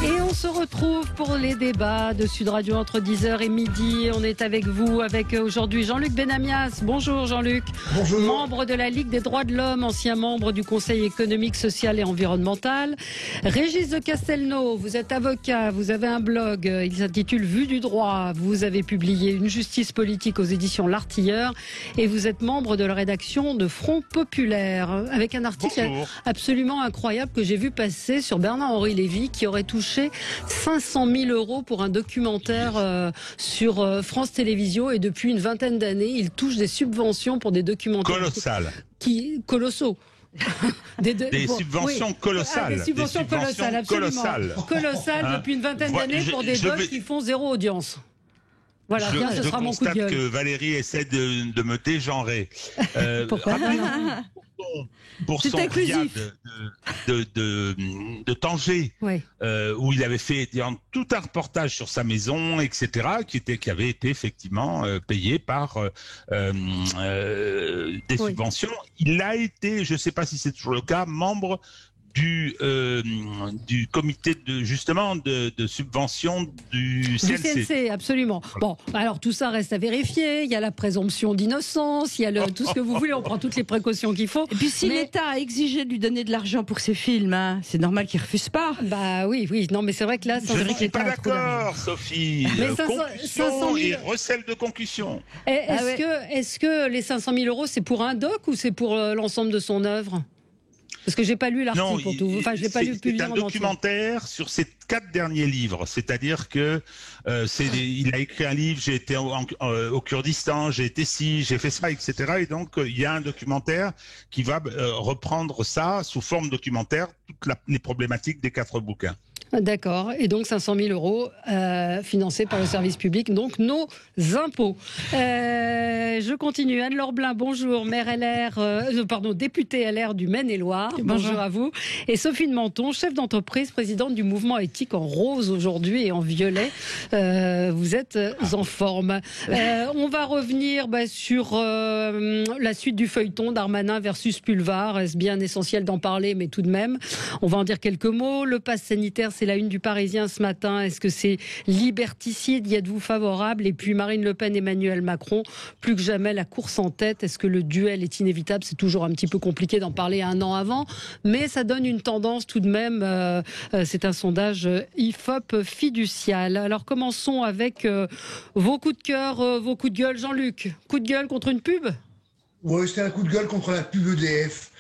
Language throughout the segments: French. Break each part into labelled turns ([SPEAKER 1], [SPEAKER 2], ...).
[SPEAKER 1] Et on se retrouve pour les débats de Sud Radio entre 10h et midi. On est avec vous, avec aujourd'hui Jean-Luc Benamias. Bonjour Jean-Luc.
[SPEAKER 2] Bonjour.
[SPEAKER 1] Membre de la Ligue des droits de l'homme, ancien membre du Conseil économique, social et environnemental. Régis de Castelnau, vous êtes avocat, vous avez un blog, il s'intitule Vue du droit. Vous avez publié Une justice politique aux éditions L'Artilleur et vous êtes membre de la rédaction de Front Populaire avec un article absolument incroyable que j'ai vu passer sur Bernard-Henri Lévy qui aurait touché 500 000 € pour un documentaire sur France Télévisions et depuis une vingtaine d'années, il touche des subventions pour des documentaires colossaux.
[SPEAKER 3] Des subventions colossales.
[SPEAKER 1] Des subventions colossales, absolument. Colossales depuis une vingtaine d'années pour des docs qui font zéro audience. Voilà, bien, ce sera mon coup de gueule.
[SPEAKER 3] Je constate que Valérie essaie de me dégenrer.
[SPEAKER 1] Pourquoi
[SPEAKER 3] pour son riad de Tanger,
[SPEAKER 1] oui.
[SPEAKER 3] Où il avait fait tout un reportage sur sa maison, etc., qui avait été effectivement payé par des subventions. Il a été, je ne sais pas si c'est toujours le cas, membre du comité de subvention du CNC.
[SPEAKER 1] Du CNC, absolument. Bon, alors tout ça reste à vérifier. Il y a la présomption d'innocence, il y a tout ce que vous voulez. On prend toutes les précautions qu'il faut.
[SPEAKER 4] Et puis si l'État a exigé de lui donner de l'argent pour ses films, hein, c'est normal qu'il refuse pas.
[SPEAKER 1] Bah oui. Non, mais c'est vrai que là,
[SPEAKER 3] je ne suis pas d'accord, Sophie.
[SPEAKER 1] Mais 500 000
[SPEAKER 3] et recel de concussion.
[SPEAKER 1] Est-ce que les 500 000 € c'est pour un doc ou c'est pour l'ensemble de son œuvre? Parce que j'ai pas lu l'article pour tout. Enfin, j'ai pas lu
[SPEAKER 3] c'est un documentaire sur ses 4 derniers livres. C'est-à-dire que il a écrit un livre. J'ai été au Kurdistan, j'ai été ci, j'ai fait ça, etc. Et donc il y a un documentaire qui va reprendre ça sous forme documentaire, toutes les problématiques des 4 bouquins.
[SPEAKER 1] D'accord. Et donc 500 000 € financés par le service public, donc nos impôts. Je continue. Anne-Laure Blin, bonjour. Maire LR, députée LR du Maine-et-Loire. Bonjour à vous. Et Sophie de Menton, chef d'entreprise, présidente du mouvement éthique en rose aujourd'hui et en violet. Vous êtes en forme. On va revenir sur la suite du feuilleton Darmanin versus Pulvar. Est-ce bien essentiel d'en parler, mais tout de même, on va en dire quelques mots. Le pass sanitaire, c'est la une du Parisien ce matin. Est-ce que c'est liberticide? Y êtes-vous favorable? Et puis Marine Le Pen, Emmanuel Macron, plus que jamais la course en tête. Est-ce que le duel est inévitable? C'est toujours un petit peu compliqué d'en parler un an avant, mais ça donne une tendance tout de même. C'est un sondage IFOP fiducial. Alors commençons avec vos coups de cœur, vos coups de gueule. Jean-Luc, coup de gueule contre une pub?
[SPEAKER 2] Oui, c'était un coup de gueule contre la pub EDF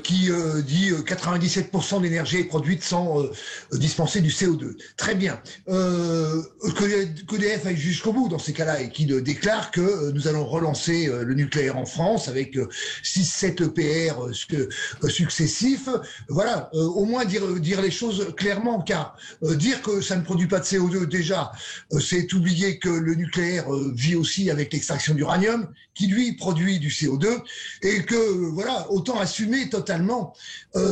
[SPEAKER 2] qui dit 97% de l'énergie est produite sans dispenser du CO2. Très bien. Qu'EDF aille jusqu'au bout dans ces cas-là et qui déclare que nous allons relancer le nucléaire en France avec 6-7 EPR successifs. Voilà, au moins dire les choses clairement, car dire que ça ne produit pas de CO2, déjà, c'est oublier que le nucléaire vit aussi avec l'extraction d'uranium, qui lui produit du CO2, et que voilà, autant assumer totalement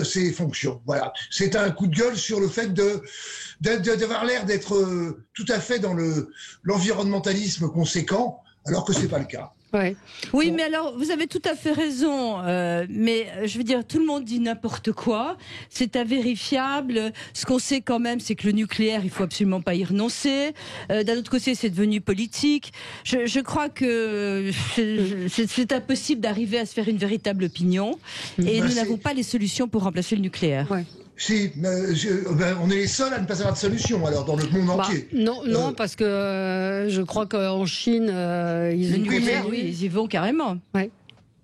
[SPEAKER 2] ses fonctions. Voilà, c'est un coup de gueule sur le fait d'avoir l'air d'être tout à fait dans l'environnementalisme conséquent, alors que c'est pas le cas.
[SPEAKER 1] Ouais.
[SPEAKER 4] Oui, mais alors, vous avez tout à fait raison, mais je veux dire, tout le monde dit n'importe quoi, c'est invérifiable. Ce qu'on sait quand même, c'est que le nucléaire, il faut absolument pas y renoncer. D'un autre côté, c'est devenu politique. Je crois que c'est impossible d'arriver à se faire une véritable opinion, et nous n'avons pas les solutions pour remplacer le nucléaire. Ouais.
[SPEAKER 2] Si, on est les seuls à ne pas avoir de solution, alors, dans le monde entier.
[SPEAKER 1] Non, parce que je crois qu'en Chine, ils
[SPEAKER 4] y vont carrément. Ouais.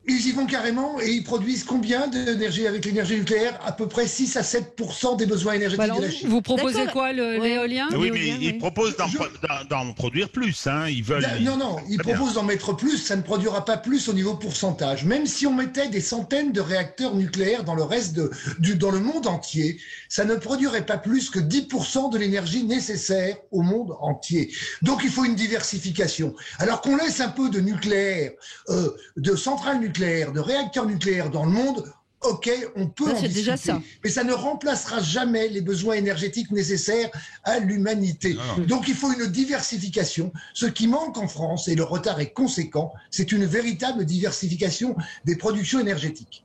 [SPEAKER 2] Ils y vont carrément et ils produisent combien d'énergie avec l'énergie nucléaire? À peu près 6 à 7% des besoins énergétiques de la Chine.
[SPEAKER 1] Vous proposez quoi, l'éolien?
[SPEAKER 3] Oui, mais ils proposent d'en produire plus. Hein. Ils veulent.
[SPEAKER 2] Non, ils proposent d'en mettre plus. Ça ne produira pas plus au niveau pourcentage. Même si on mettait des centaines de réacteurs nucléaires dans le reste dans le monde entier, ça ne produirait pas plus que 10% de l'énergie nécessaire au monde entier. Donc il faut une diversification. Alors qu'on laisse un peu de nucléaire, de centrales nucléaires, de réacteurs nucléaires dans le monde, ok, on peut en discuter, déjà ça. Mais ça ne remplacera jamais les besoins énergétiques nécessaires à l'humanité. Donc il faut une diversification. Ce qui manque en France, et le retard est conséquent, c'est une véritable diversification des productions énergétiques.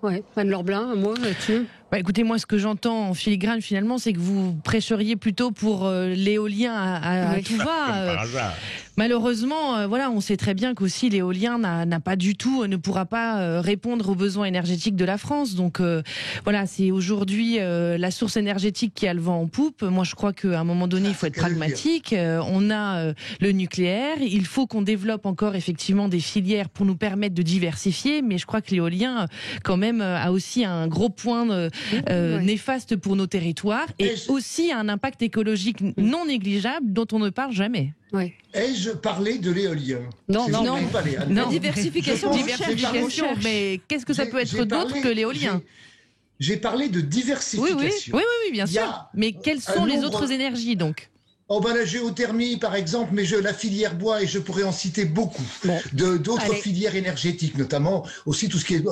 [SPEAKER 1] Ouais. Anne-Laure Blin, un mot là-dessus?
[SPEAKER 5] Écoutez, moi, ce que j'entends en filigrane, finalement, c'est que vous prêcheriez plutôt pour l'éolien à tout va.
[SPEAKER 3] Comme par hasard.
[SPEAKER 5] Malheureusement, voilà, on sait très bien qu'aussi l'éolien n'a pas du tout, ne pourra pas répondre aux besoins énergétiques de la France. Donc voilà, c'est aujourd'hui la source énergétique qui a le vent en poupe. Moi, je crois qu'à un moment donné, il faut être pragmatique. On a le nucléaire. Il faut qu'on développe encore effectivement des filières pour nous permettre de diversifier. Mais je crois que l'éolien, quand même, a aussi un gros point néfaste pour nos territoires et aussi un impact écologique non négligeable dont on ne parle jamais.
[SPEAKER 1] Oui.
[SPEAKER 2] Ai-je parlé de l'éolien?
[SPEAKER 1] Non.
[SPEAKER 4] La diversification,
[SPEAKER 5] mais qu'est-ce que ça peut être d'autre que l'éolien?
[SPEAKER 2] J'ai parlé de diversification.
[SPEAKER 5] Oui, bien sûr. Mais quelles sont les autres énergies donc?
[SPEAKER 2] La géothermie, par exemple, mais la filière bois, et je pourrais en citer beaucoup, d'autres filières énergétiques, notamment aussi tout ce qui est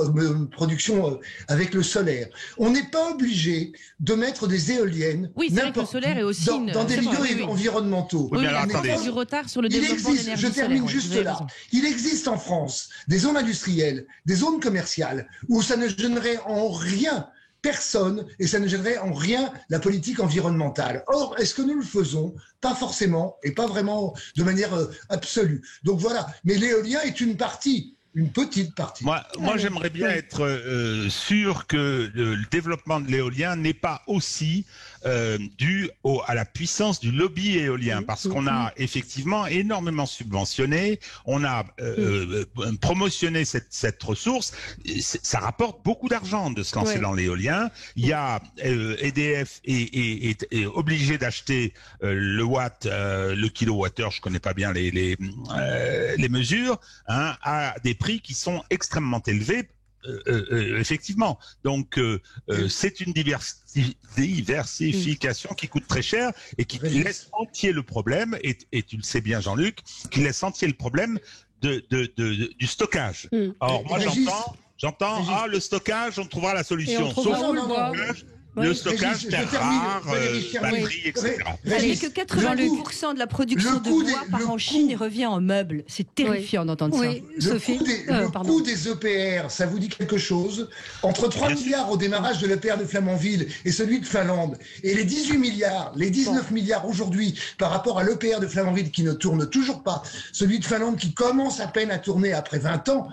[SPEAKER 2] production avec le solaire. On n'est pas obligé de mettre des éoliennes
[SPEAKER 5] c'est vrai que le solaire est aussi
[SPEAKER 2] dans des milieux environnementeraux.
[SPEAKER 5] Oui, attendez. Du retard sur le développement de l'énergie solaire.
[SPEAKER 2] Je termine juste là. Il existe en France des zones industrielles, des zones commerciales, où ça ne gênerait en rien personne, et ça ne gênerait en rien la politique environnementale. Or, est-ce que nous le faisons? Pas forcément, et pas vraiment de manière absolue. Donc voilà, mais l'éolien est une partie, une petite partie.
[SPEAKER 3] Moi j'aimerais bien être sûr que le développement de l'éolien n'est pas aussi dû à la puissance du lobby éolien, parce qu'on a effectivement énormément subventionné, on a promotionné cette ressource, ça rapporte beaucoup d'argent de se lancer dans l'éolien. Il y a EDF est obligé d'acheter le watt, le kilowattheure, je connais pas bien les mesures, à des prix qui sont extrêmement élevés. Effectivement. Donc, c'est une diversification qui coûte très cher et qui laisse entier le problème, et tu le sais bien, Jean-Luc, qui laisse entier le problème du stockage. Or, moi, j'entends, le stockage, on trouvera la solution. Sauf le stockage, terre rare, batterie, etc.
[SPEAKER 4] Allez, que 80% de la production de bois part en Chine et revient en meubles. C'est terrifiant d'entendre ça.
[SPEAKER 2] Le coût des EPR, ça vous dit quelque chose? Entre 3 milliards au démarrage de l'EPR de Flamanville et celui de Finlande, et les 18 milliards, les 19 milliards aujourd'hui par rapport à l'EPR de Flamanville qui ne tourne toujours pas, celui de Finlande qui commence à peine à tourner après 20 ans,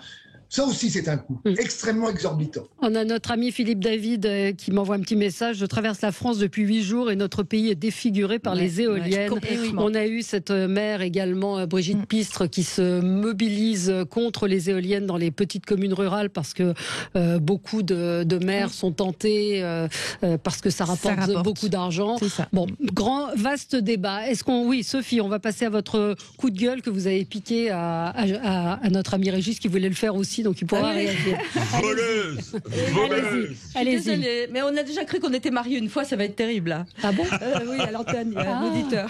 [SPEAKER 2] ça aussi, c'est un coût extrêmement exorbitant.
[SPEAKER 1] On a notre ami Philippe David qui m'envoie un petit message. Je traverse la France depuis 8 jours et notre pays est défiguré par les éoliennes. On a eu cette maire également, Brigitte Pistre, qui se mobilise contre les éoliennes dans les petites communes rurales parce que beaucoup de maires sont tentés parce que ça rapporte beaucoup d'argent. Bon, vaste débat. Oui, Sophie, on va passer à votre coup de gueule que vous avez piqué à notre ami Régis qui voulait le faire aussi. Donc il pourra réagir.
[SPEAKER 3] Voleuse.
[SPEAKER 4] Allez-y. Désolée, mais on a déjà cru qu'on était mariés une fois, ça va être terrible là.
[SPEAKER 1] Ah bon?
[SPEAKER 4] Oui, à l'antenne, il y a un auditeur.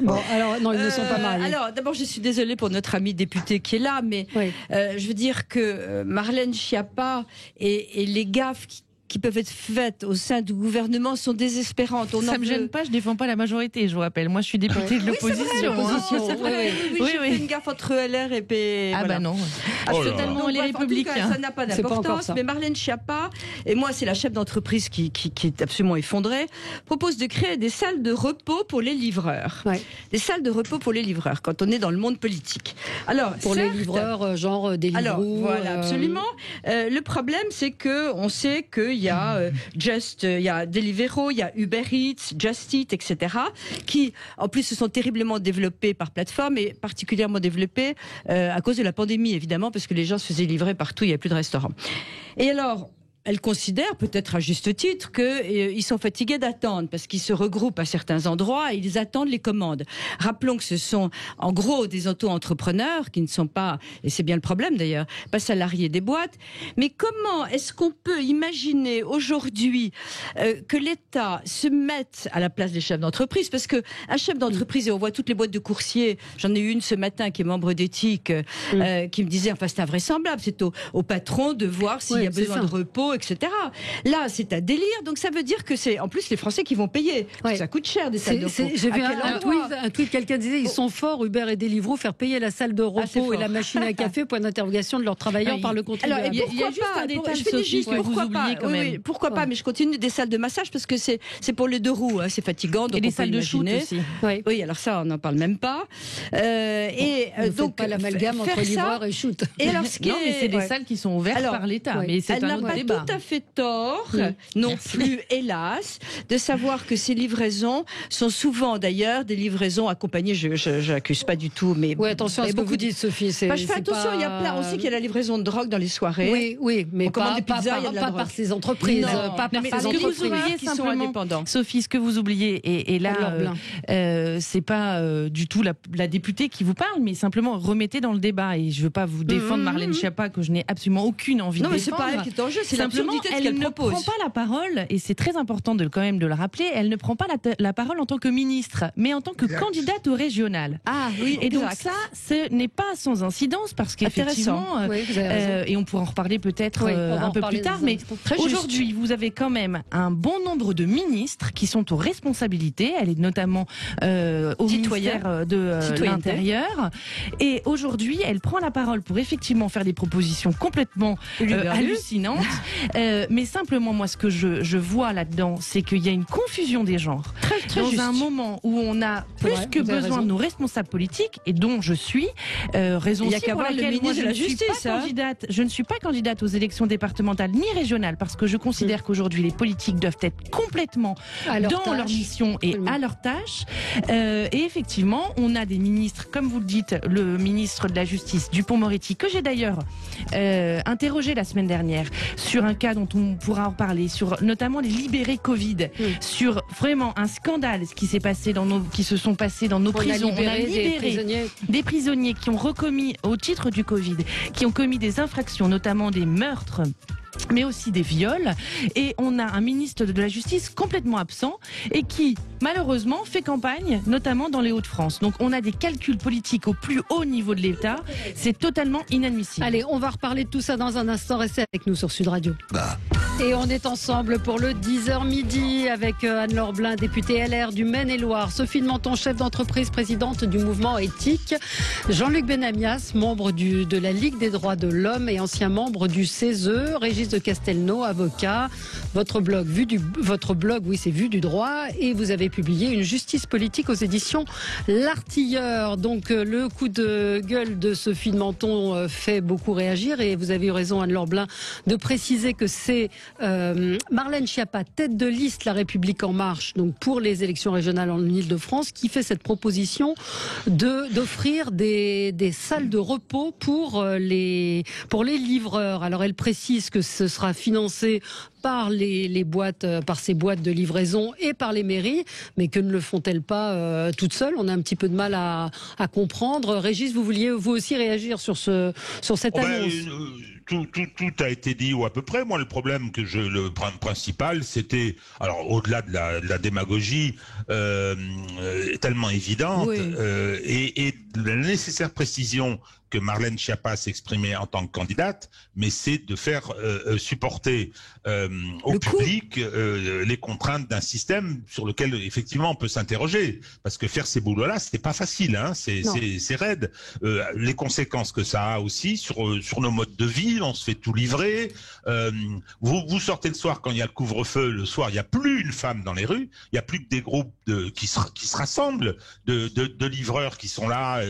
[SPEAKER 1] Bon, alors non, ils ne sont pas mariés.
[SPEAKER 4] Alors d'abord, je suis désolée pour notre ami député qui est là, mais je veux dire que Marlène Schiappa et les gaffes qui peuvent être faites au sein du gouvernement sont désespérantes.
[SPEAKER 5] Ça me gêne pas, je défends pas la majorité, je vous rappelle. Moi, je suis députée de l'opposition.
[SPEAKER 4] C'est vrai. Oui, j'ai fait une gaffe entre LR et P.
[SPEAKER 5] Bah non.
[SPEAKER 4] Totalement les Républicains. Ça n'a pas d'importance. Mais Marlène Schiappa, et moi, c'est la chef d'entreprise qui est absolument effondrée, propose de créer des salles de repos pour les livreurs. Des salles de repos pour les livreurs, quand on est dans le monde politique. Alors,
[SPEAKER 1] pour les livreurs, genre des livres.
[SPEAKER 4] Alors, voilà, absolument. Le problème, c'est que on sait qu'il y a il y a Deliveroo, il y a Uber Eats, Just Eat, etc. qui, en plus, se sont terriblement développés par plateforme et particulièrement développés à cause de la pandémie, évidemment, parce que les gens se faisaient livrer partout, il n'y a plus de restaurants. Et alors, elle considère, peut-être à juste titre, qu'ils sont fatigués d'attendre parce qu'ils se regroupent à certains endroits et ils attendent les commandes. Rappelons que ce sont en gros des auto-entrepreneurs qui ne sont pas, et c'est bien le problème d'ailleurs, pas salariés des boîtes. Mais comment est-ce qu'on peut imaginer aujourd'hui que l'État se mette à la place des chefs d'entreprise? Parce que un chef d'entreprise, et on voit toutes les boîtes de coursiers, j'en ai eu une ce matin qui est membre d'éthique, qui me disait, enfin c'est invraisemblable, c'est au patron de voir s'il y a besoin de repos, etc. Là, c'est un délire. Donc ça veut dire que c'est en plus les Français qui vont payer.
[SPEAKER 1] Ouais.
[SPEAKER 4] Ça coûte cher des salles de repos.
[SPEAKER 1] J'ai vu
[SPEAKER 4] À quel
[SPEAKER 1] un tweet, quelqu'un disait ils sont forts, Uber et Deliveroo, faire payer la salle de repos et la machine à café, point d'interrogation de leurs travailleurs par le contribuable.
[SPEAKER 4] Alors, il y a juste un détail, Sophie, que vous oubliez quand même. Pourquoi pas, mais je continue des salles de massage parce que c'est pour les deux roues, hein, c'est fatigant. Donc
[SPEAKER 5] et les salles de shoot aussi.
[SPEAKER 4] Oui, alors ça, on n'en parle même pas.
[SPEAKER 1] Donc pas l'amalgame entre livreur et shoot.
[SPEAKER 4] Et alors,
[SPEAKER 5] mais c'est des salles qui sont ouvertes par l'État. Mais c'est un autre débat.
[SPEAKER 4] Elle n'a pas tout à fait tort, non plus, hélas, de savoir que ces livraisons sont souvent d'ailleurs des livraisons accompagnées. Je n'accuse pas du tout, mais
[SPEAKER 1] attention à ce que vous dites, Sophie.
[SPEAKER 4] Je fais attention. Il y a plein. On sait qu'il y a la livraison de drogue dans les soirées.
[SPEAKER 1] Oui, mais pas par ces entreprises, pas par ces entreprises
[SPEAKER 4] qui sont indépendantes.
[SPEAKER 5] Sophie, ce que vous oubliez, et là, c'est pas du tout la députée qui vous parle, mais simplement remettez dans le débat. Et je veux pas vous défendre Marlène Schiappa, que je n'ai absolument aucune envie de défendre.
[SPEAKER 4] Non, mais c'est pas elle qui est en jeu, c'est l'absurdité de ce qu'elle propose.
[SPEAKER 5] Elle ne prend pas la parole, et c'est très important quand même de le rappeler, elle ne prend pas la parole en tant que ministre, mais en tant que candidate au régional.
[SPEAKER 4] Ah oui,
[SPEAKER 5] et donc ça, ce n'est pas sans incidence, parce qu'effectivement, et on pourra en reparler peut-être un peu plus tard, mais aujourd'hui, vous avez quand même un bon nombre de ministres qui sont aux responsabilités. Elle est notamment au ministère de l'Intérieur. Et aujourd'hui, elle prend la parole pour effectivement faire des propositions complètement hallucinantes. Mais simplement, moi, ce que je vois là-dedans, c'est qu'il y a une confusion des genres.
[SPEAKER 4] Très
[SPEAKER 5] dans
[SPEAKER 4] juste.
[SPEAKER 5] un moment où on a plus que besoin de nos responsables politiques, et dont je suis, raison aussi pour laquelle moi, je ne suis pas candidate aux élections départementales ni régionales, parce que je considère qu'aujourd'hui, les politiques doivent être complètement dans leur mission et à leur tâche. Et effectivement, on a des ministres, comme vous le dites, le ministre de la Justice, Dupond-Moretti, que j'ai d'ailleurs interrogé la semaine dernière sur un cas dont on pourra en parler, sur notamment les libérés Covid, sur vraiment un scandale, ce qui se sont passés dans nos prisons. On a libéré des prisonniers qui ont recommis, au titre du Covid, qui ont commis des infractions, notamment des meurtres, mais aussi des viols, et on a un ministre de la Justice complètement absent et qui malheureusement fait campagne notamment dans les Hauts-de-France. Donc on a des calculs politiques au plus haut niveau de l'État, c'est totalement inadmissible.
[SPEAKER 1] Allez, on va reparler de tout ça dans un instant, restez avec nous sur Sud Radio. Et on est ensemble pour le 10h midi avec Anne-Laure Blin, députée LR du Maine-et-Loire, Sophie de Menton, chef d'entreprise, présidente du mouvement éthique, Jean-Luc Benamias, membre de la Ligue des droits de l'homme et ancien membre du CESE, Régis de Castelnau, avocat. Votre blog, c'est Vue du droit, et vous avez publié Une justice politique aux éditions L'Artilleur. Donc le coup de gueule de Sophie de Menton fait beaucoup réagir, et vous avez eu raison, Anne-Laure Blin, de préciser que c'est Marlène Schiappa, tête de liste La République En Marche, donc pour les élections régionales en Ile-de-France, qui fait cette proposition d'offrir des salles de repos pour les livreurs. Alors elle précise que ce sera financé par les boîtes, par ces boîtes de livraison et par les mairies, mais que ne le font-elles pas toutes seules? On a un petit peu de mal à comprendre. Régis, vous vouliez vous aussi réagir sur cette annonce?
[SPEAKER 3] Tout a été dit, ou à peu près. Moi, le problème le principal, c'était, alors au-delà de la démagogie tellement évidente, et la nécessaire précision que Marlène Schiappa s'exprimait en tant que candidate, mais c'est de faire supporter au public les contraintes d'un système sur lequel effectivement on peut s'interroger, parce que faire ces boulots-là, c'est pas facile, hein, c'est raide. Les conséquences que ça a aussi sur nos modes de vie, on se fait tout livrer. Vous sortez le soir quand il y a le couvre-feu, le soir il n'y a plus une femme dans les rues, il n'y a plus que des groupes qui se rassemblent de livreurs qui sont là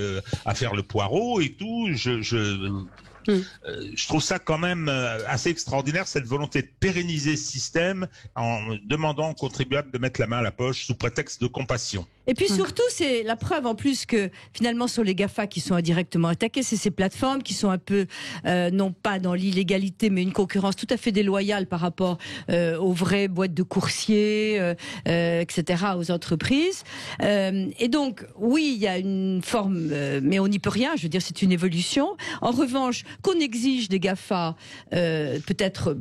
[SPEAKER 3] à faire le poireau et tout. Je trouve ça quand même assez extraordinaire, cette volonté de pérenniser ce système en demandant aux contribuables de mettre la main à la poche sous prétexte de compassion.
[SPEAKER 4] Et puis surtout, c'est la preuve en plus que finalement sur les GAFA qui sont indirectement attaqués, c'est ces plateformes qui sont un peu, non pas dans l'illégalité, mais une concurrence tout à fait déloyale par rapport aux vraies boîtes de coursiers, etc., aux entreprises. Et donc, oui, il y a une forme, mais on n'y peut rien, je veux dire, c'est une évolution. En revanche, qu'on exige des GAFA, peut-être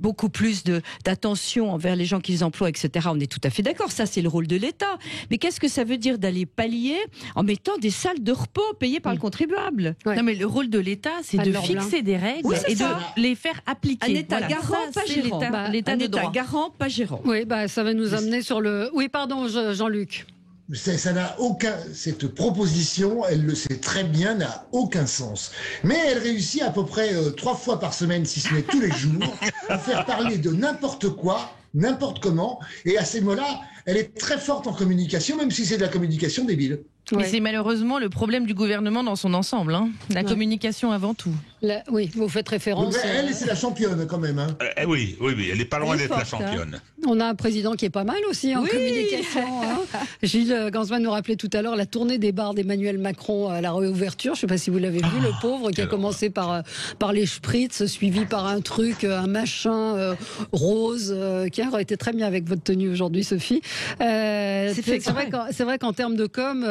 [SPEAKER 4] beaucoup plus d'attention envers les gens qu'ils emploient, etc. On est tout à fait d'accord, ça c'est le rôle de l'État. Mais qu'est-ce que ça veut dire d'aller pallier en mettant des salles de repos payées par le contribuable?
[SPEAKER 1] Ouais.
[SPEAKER 5] Non, mais le rôle de l'État, c'est de fixer des règles et de les faire appliquer.
[SPEAKER 4] Un État garant, pas gérant.
[SPEAKER 5] L'État de droit.
[SPEAKER 4] Garant, pas gérant.
[SPEAKER 1] Oui, ça va nous amener sur le... Oui, pardon, Jean-Luc.
[SPEAKER 2] Ça n'a aucun, cette proposition, elle le sait très bien, n'a aucun sens. Mais elle réussit à peu près 3 fois par semaine, si ce n'est tous les jours, à faire parler de n'importe quoi, n'importe comment. Et à ces mots-là, elle est très forte en communication, même si c'est de la communication débile.
[SPEAKER 5] Mais c'est malheureusement le problème du gouvernement dans son ensemble. Hein. La communication avant tout.
[SPEAKER 1] Oui, vous faites référence.
[SPEAKER 2] Elle, c'est la championne quand même. Hein.
[SPEAKER 3] Oui, elle n'est pas loin d'être la championne.
[SPEAKER 1] On a un président qui est pas mal aussi en communication. Hein. Gilles Gansman nous rappelait tout à l'heure la tournée des bars d'Emmanuel Macron à la réouverture. Je ne sais pas si vous l'avez vu, le pauvre, qui a commencé par les spritz, suivi par un truc, un machin rose, qui aurait été très bien avec votre tenue aujourd'hui, Sophie. C'est vrai qu'en termes de com,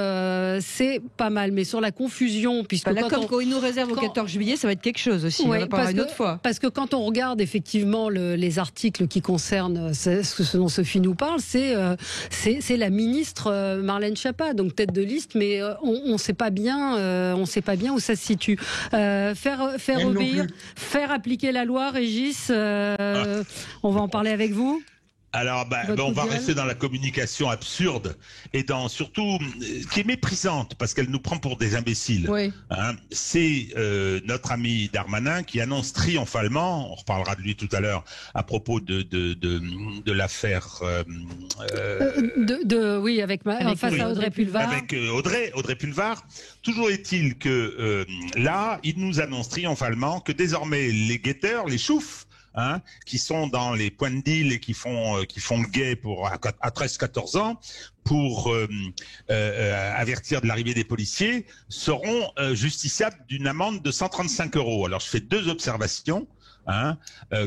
[SPEAKER 1] c'est pas mal. Mais sur la confusion, puisque
[SPEAKER 4] quand il nous réserve au 14 juillet, ça va être quelque chose aussi.
[SPEAKER 1] Ouais,
[SPEAKER 4] on en parlera une autre fois.
[SPEAKER 1] Parce que quand on regarde effectivement les articles qui concernent ce dont Sophie nous parle, c'est la ministre Marlène Schiappa, donc tête de liste, mais on ne sait pas bien où ça se situe. Faire obéir, faire appliquer la loi, Régis. On va en parler avec vous.
[SPEAKER 3] Alors, on va rester dans la communication absurde et dans surtout qui est méprisante parce qu'elle nous prend pour des imbéciles.
[SPEAKER 1] Oui.
[SPEAKER 3] Hein, c'est notre ami Darmanin qui annonce triomphalement, on reparlera de lui tout à l'heure à propos de l'affaire.
[SPEAKER 1] Face à Audrey Pulvar.
[SPEAKER 3] Avec Audrey Pulvar. Toujours est-il que là, il nous annonce triomphalement que désormais les guetteurs, les choufs, qui sont dans les points de deal et qui font le guet à 13-14 ans pour avertir de l'arrivée des policiers, seront justiciables d'une amende de 135 €. Alors je fais 2 observations.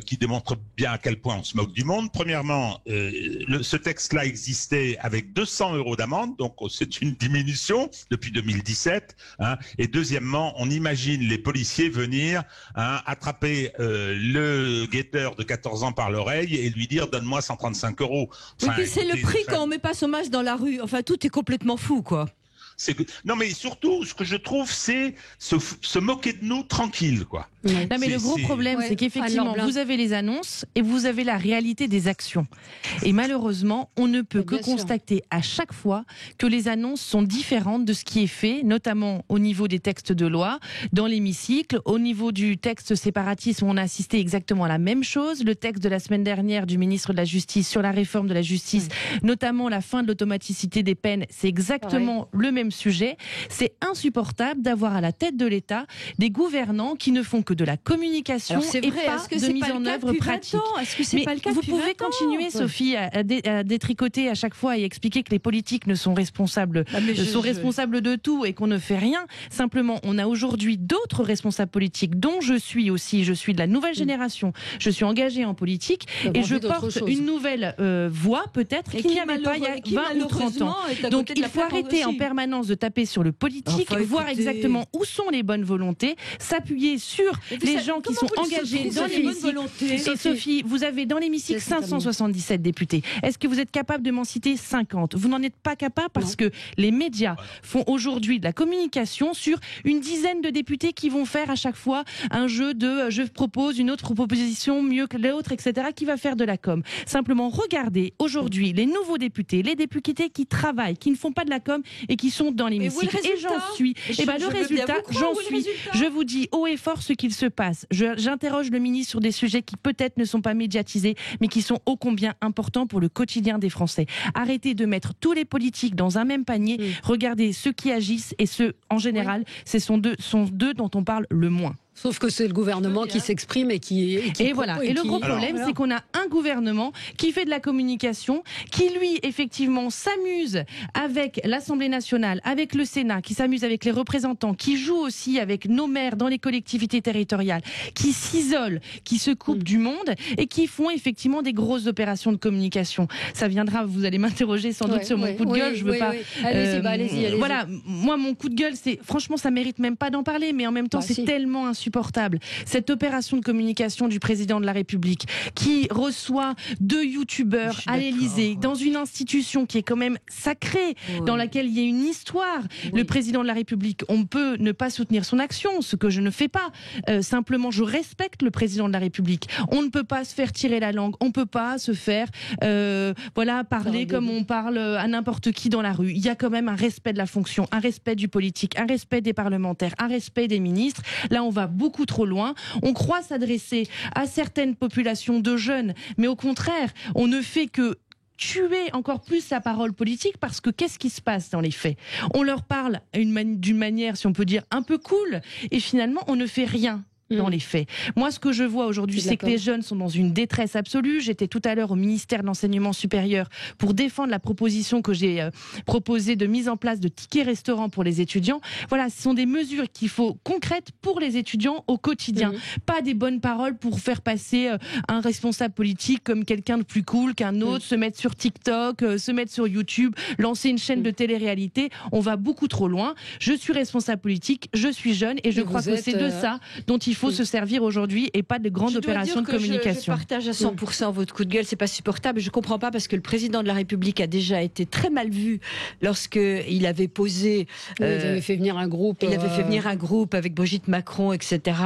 [SPEAKER 3] Qui démontre bien à quel point on se moque du monde. Premièrement, ce texte-là existait avec 200 € d'amende, donc c'est une diminution depuis 2017. Et deuxièmement, on imagine les policiers venir attraper le guetteur de 14 ans par l'oreille et lui dire « donne-moi 135 €.
[SPEAKER 4] Enfin, oui, puis c'est le prix quand on met pas son masque dans la rue. Enfin, tout est complètement fou, quoi.
[SPEAKER 3] Non, mais surtout, ce que je trouve, c'est se moquer de nous tranquille, quoi.
[SPEAKER 5] Ouais. Non, mais le gros problème, c'est qu'effectivement, vous avez les annonces et vous avez la réalité des actions. Et malheureusement, on ne peut que constater à chaque fois que les annonces sont différentes de ce qui est fait, notamment au niveau des textes de loi, dans l'hémicycle. Au niveau du texte séparatisme, on a assisté exactement à la même chose. Le texte de la semaine dernière du ministre de la Justice sur la réforme de la justice, notamment la fin de l'automaticité des peines, c'est exactement le même sujet. C'est insupportable d'avoir à la tête de l'État des gouvernants qui ne font que de la communication et pas de mise en œuvre pratique.
[SPEAKER 4] Est-ce que c'est pas le cas?
[SPEAKER 5] Vous pouvez continuer, Sophie, à détricoter à chaque fois et expliquer que les politiques ne sont responsables, responsables de tout et qu'on ne fait rien. Simplement, on a aujourd'hui d'autres responsables politiques, dont je suis aussi. Je suis de la nouvelle génération. Je suis engagée en politique et je porte une nouvelle voix, peut-être, qu'il n'y avait pas il y a 20 ou 30 ans. Donc, il faut arrêter en permanence de taper sur le politique, voir exactement où sont les bonnes volontés, s'appuyer sur les gens qui sont engagés dans l'hémicycle. Et Sophie, vous avez dans l'hémicycle 577 députés. Est-ce que vous êtes capable de m'en citer 50? Vous n'en êtes pas capable parce que les médias font aujourd'hui de la communication sur une dizaine de députés qui vont faire à chaque fois un jeu de je propose une autre proposition mieux que l'autre, etc. qui va faire de la com. Simplement, regardez aujourd'hui les nouveaux députés, les députés qui travaillent, qui ne font pas de la com et qui sont dans l'hémicycle. Et j'en suis. Et le résultat, j'en suis. Je vous dis haut et fort ce qu'il se passe. J'interroge le ministre sur des sujets qui peut-être ne sont pas médiatisés, mais qui sont ô combien importants pour le quotidien des Français. Arrêtez de mettre tous les politiques dans un même panier. Regardez ceux qui agissent et ceux, en général, ce sont deux dont on parle le moins.
[SPEAKER 1] Sauf que c'est le gouvernement qui s'exprime et qui
[SPEAKER 5] voilà. Et le gros problème, c'est qu'on a un gouvernement qui fait de la communication, qui lui, effectivement, s'amuse avec l'Assemblée nationale, avec le Sénat, qui s'amuse avec les représentants, qui joue aussi avec nos maires dans les collectivités territoriales, qui s'isole, qui se coupe du monde et qui font effectivement des grosses opérations de communication. Ça viendra, vous allez m'interroger sans doute sur mon coup de gueule. Je veux pas.
[SPEAKER 1] Allez-y.
[SPEAKER 5] Voilà, moi, mon coup de gueule, c'est franchement, ça mérite même pas d'en parler, mais en même temps, c'est tellement insupportable insupportable. Cette opération de communication du président de la République qui reçoit 2 youtubeurs à l'Élysée, dans une institution qui est quand même sacrée, dans laquelle il y a une histoire. Le président de la République, on peut ne pas soutenir son action, ce que je ne fais pas. Simplement, je respecte le président de la République. On ne peut pas se faire tirer la langue, on ne peut pas se faire parler comme on parle à n'importe qui dans la rue. Il y a quand même un respect de la fonction, un respect du politique, un respect des parlementaires, un respect des ministres. Là, on va beaucoup trop loin. On croit s'adresser à certaines populations de jeunes, mais au contraire, on ne fait que tuer encore plus sa parole politique, parce que qu'est-ce qui se passe dans les faits? On leur parle d'une manière, si on peut dire, un peu cool, et finalement, on ne fait rien dans les faits. Moi, ce que je vois aujourd'hui, c'est que les jeunes sont dans une détresse absolue. J'étais tout à l'heure au ministère de l'Enseignement supérieur pour défendre la proposition que j'ai proposée de mise en place de tickets restaurants pour les étudiants. Voilà, ce sont des mesures qu'il faut concrètes pour les étudiants au quotidien. Pas des bonnes paroles pour faire passer un responsable politique comme quelqu'un de plus cool qu'un autre, se mettre sur TikTok, se mettre sur YouTube, lancer une chaîne de télé-réalité. On va beaucoup trop loin. Je suis responsable politique, je suis jeune, et je crois que c'est de ça dont il faut se servir aujourd'hui, et pas de grandes opérations de communication.
[SPEAKER 4] Je partage à 100% votre coup de gueule, c'est pas supportable. Je comprends pas, parce que le président de la République a déjà été très mal vu lorsque il avait posé.
[SPEAKER 1] Il avait fait venir un groupe.
[SPEAKER 4] Il avait fait venir un groupe avec Brigitte Macron, etc.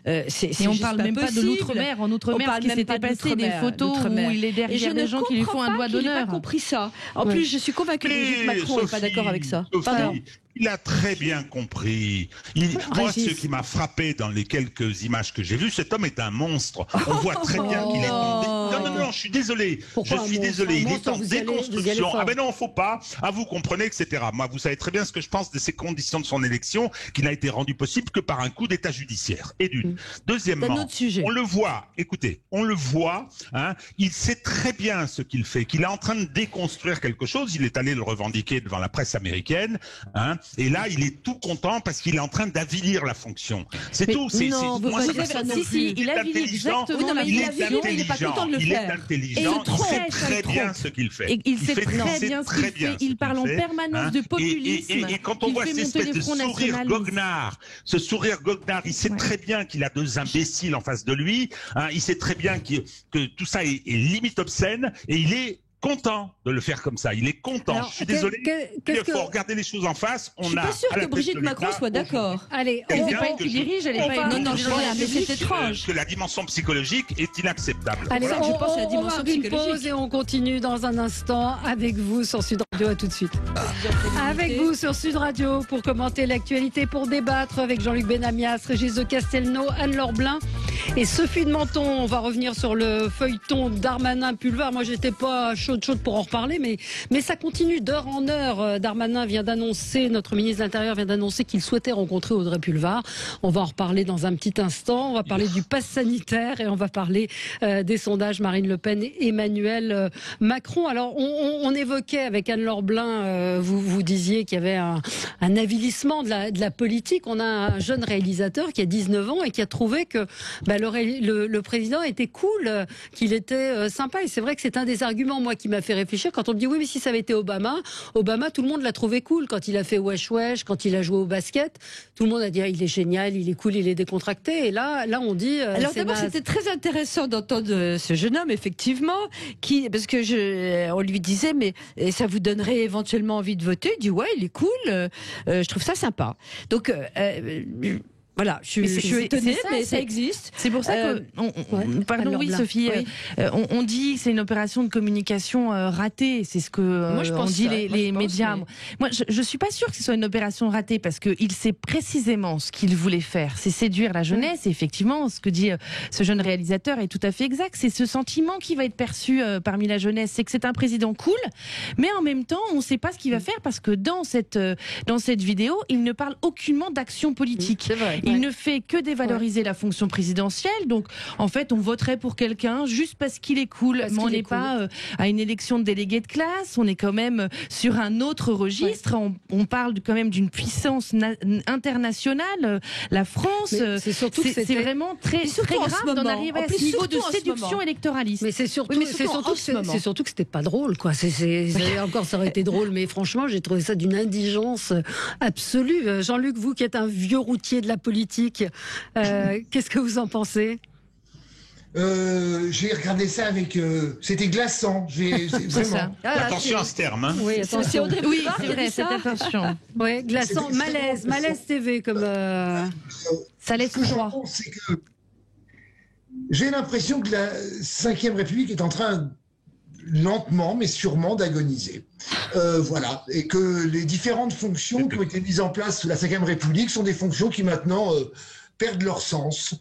[SPEAKER 5] Et on parle même pas de l'outre-mer. En outre-mer, ce qui s'était passé, des photos où il est derrière des gens qui lui font un doigt d'honneur.
[SPEAKER 4] Je n'ai pas compris ça. En plus, je suis convaincue que Brigitte Macron n'est pas d'accord avec ça.
[SPEAKER 3] Pardon. Il a très bien compris. Moi, ce qui m'a frappé dans les quelques images que j'ai vues, cet homme est un monstre. On voit très bien qu'il est en... Non, je suis désolé.
[SPEAKER 1] Pourquoi
[SPEAKER 3] je suis désolé. Il est en déconstruction. Ah ben non, faut pas. Ah, vous comprenez, etc. Moi, vous savez très bien ce que je pense de ces conditions de son élection, qui n'a été rendue possible que par un coup d'état judiciaire. Et d'une. Deuxièmement, on le voit. Écoutez, on le voit. Il sait très bien ce qu'il fait, qu'il est en train de déconstruire quelque chose. Il est allé le revendiquer devant la presse américaine. Et là, il est tout content parce qu'il est en train d'avilir la fonction. C'est tout.
[SPEAKER 5] Moi, il avilit exactement.
[SPEAKER 3] Il est intelligent. Il sait très bien ce qu'il fait.
[SPEAKER 5] Il sait très bien ce qu'il fait. Il parle en permanence de populisme.
[SPEAKER 3] Et quand on voit cette espèce de sourire goguenard, il sait très bien qu'il a 2 imbéciles en face de lui. Il sait très bien que tout ça est limite obscène, et il est content de le faire comme ça. Il est content. Alors, je suis désolé. Il faut regarder les choses en face.
[SPEAKER 4] Je suis pas sûre que Brigitte Macron soit d'accord.
[SPEAKER 1] Allez,
[SPEAKER 5] c'est pas elle qui dirige, elle est pas.
[SPEAKER 4] Non, mais c'est étrange.
[SPEAKER 3] Que la dimension psychologique est inacceptable.
[SPEAKER 1] Allez,
[SPEAKER 4] je pense à la dimension psychologique.
[SPEAKER 1] On pause et on continue dans un instant avec vous sur Sud Radio. À tout de suite. Avec vous sur Sud Radio pour commenter l'actualité, pour débattre avec Jean-Luc Benamias, Régis de Castelnau, Anne-Laure Blin et Sophie de Menton. On va revenir sur le feuilleton Darmanin-Pulvar. Moi, j'étais pas chaude pour en reparler, mais ça continue d'heure en heure. Darmanin vient d'annoncer, notre ministre de l'Intérieur vient d'annoncer qu'il souhaitait rencontrer Audrey Pulvar. On va en reparler dans un petit instant. On va parler du pass sanitaire et on va parler des sondages Marine Le Pen et Emmanuel Macron. Alors, on évoquait avec Anne-Laure Blin, vous disiez qu'il y avait un avilissement de la politique. On a un jeune réalisateur qui a 19 ans et qui a trouvé que le président était cool, qu'il était sympa. Et c'est vrai que c'est un des arguments, moi, qui m'a fait réfléchir quand on me dit oui, mais si ça avait été Obama, tout le monde l'a trouvé cool quand il a fait Wesh Wesh, quand il a joué au basket, tout le monde a dit il est génial, il est cool, il est décontracté. Et là on dit.
[SPEAKER 4] Alors d'abord, c'était très intéressant d'entendre ce jeune homme, effectivement, parce que on lui disait mais ça vous donnerait éventuellement envie de voter. Il dit ouais, il est cool, je trouve ça sympa. Donc voilà, je suis étonnée, mais ça existe.
[SPEAKER 5] C'est pour ça que... Pardon, oui, Sophie. Oui. On dit que c'est une opération de communication ratée. C'est ce que on dit les médias. Moi, je suis pas sûre que ce soit une opération ratée, parce qu'il sait précisément ce qu'il voulait faire. C'est séduire la jeunesse. Et effectivement, ce que dit ce jeune réalisateur est tout à fait exact. C'est ce sentiment qui va être perçu parmi la jeunesse. C'est que c'est un président cool, mais en même temps, on ne sait pas ce qu'il va faire, parce que dans cette vidéo, il ne parle aucunement d'action politique.
[SPEAKER 4] C'est vrai.
[SPEAKER 5] Il ne fait que dévaloriser la fonction présidentielle. Donc, en fait, on voterait pour quelqu'un juste parce qu'il est cool. Mais on n'est pas à une élection de délégué de classe. On est quand même sur un autre registre. Ouais. On parle quand même d'une puissance internationale. La France, c'est vraiment très grave d'en arriver à ce niveau de séduction électoraliste.
[SPEAKER 1] Mais c'est surtout que c'était pas drôle, quoi. Encore, ça aurait été drôle, mais franchement, j'ai trouvé ça d'une indigence absolue. Jean-Luc, vous qui êtes un vieux routier de la politique, politique. Qu'est-ce que vous en pensez ?
[SPEAKER 2] J'ai regardé ça avec... C'était glaçant.
[SPEAKER 5] ça.
[SPEAKER 3] Attention à ce terme. Hein.
[SPEAKER 1] Oui,
[SPEAKER 4] C'est
[SPEAKER 1] attention.
[SPEAKER 4] Audrey
[SPEAKER 5] Oui,
[SPEAKER 4] Pulvar
[SPEAKER 5] c'est
[SPEAKER 4] qui a
[SPEAKER 5] vrai,
[SPEAKER 4] dit
[SPEAKER 5] cette
[SPEAKER 4] ça.
[SPEAKER 5] attention.
[SPEAKER 1] Oui, glaçant,
[SPEAKER 2] C'est
[SPEAKER 1] malaise,
[SPEAKER 2] vraiment
[SPEAKER 1] malaise TV comme.
[SPEAKER 5] Ça laisse
[SPEAKER 2] Ce que j'en
[SPEAKER 5] froid.
[SPEAKER 2] pense, c'est que j'ai l'impression que la Ve République est en train lentement mais sûrement d'agoniser. Voilà. Et que les différentes fonctions qui ont été mises en place sous la Ve République sont des fonctions qui maintenant perdent leur sens.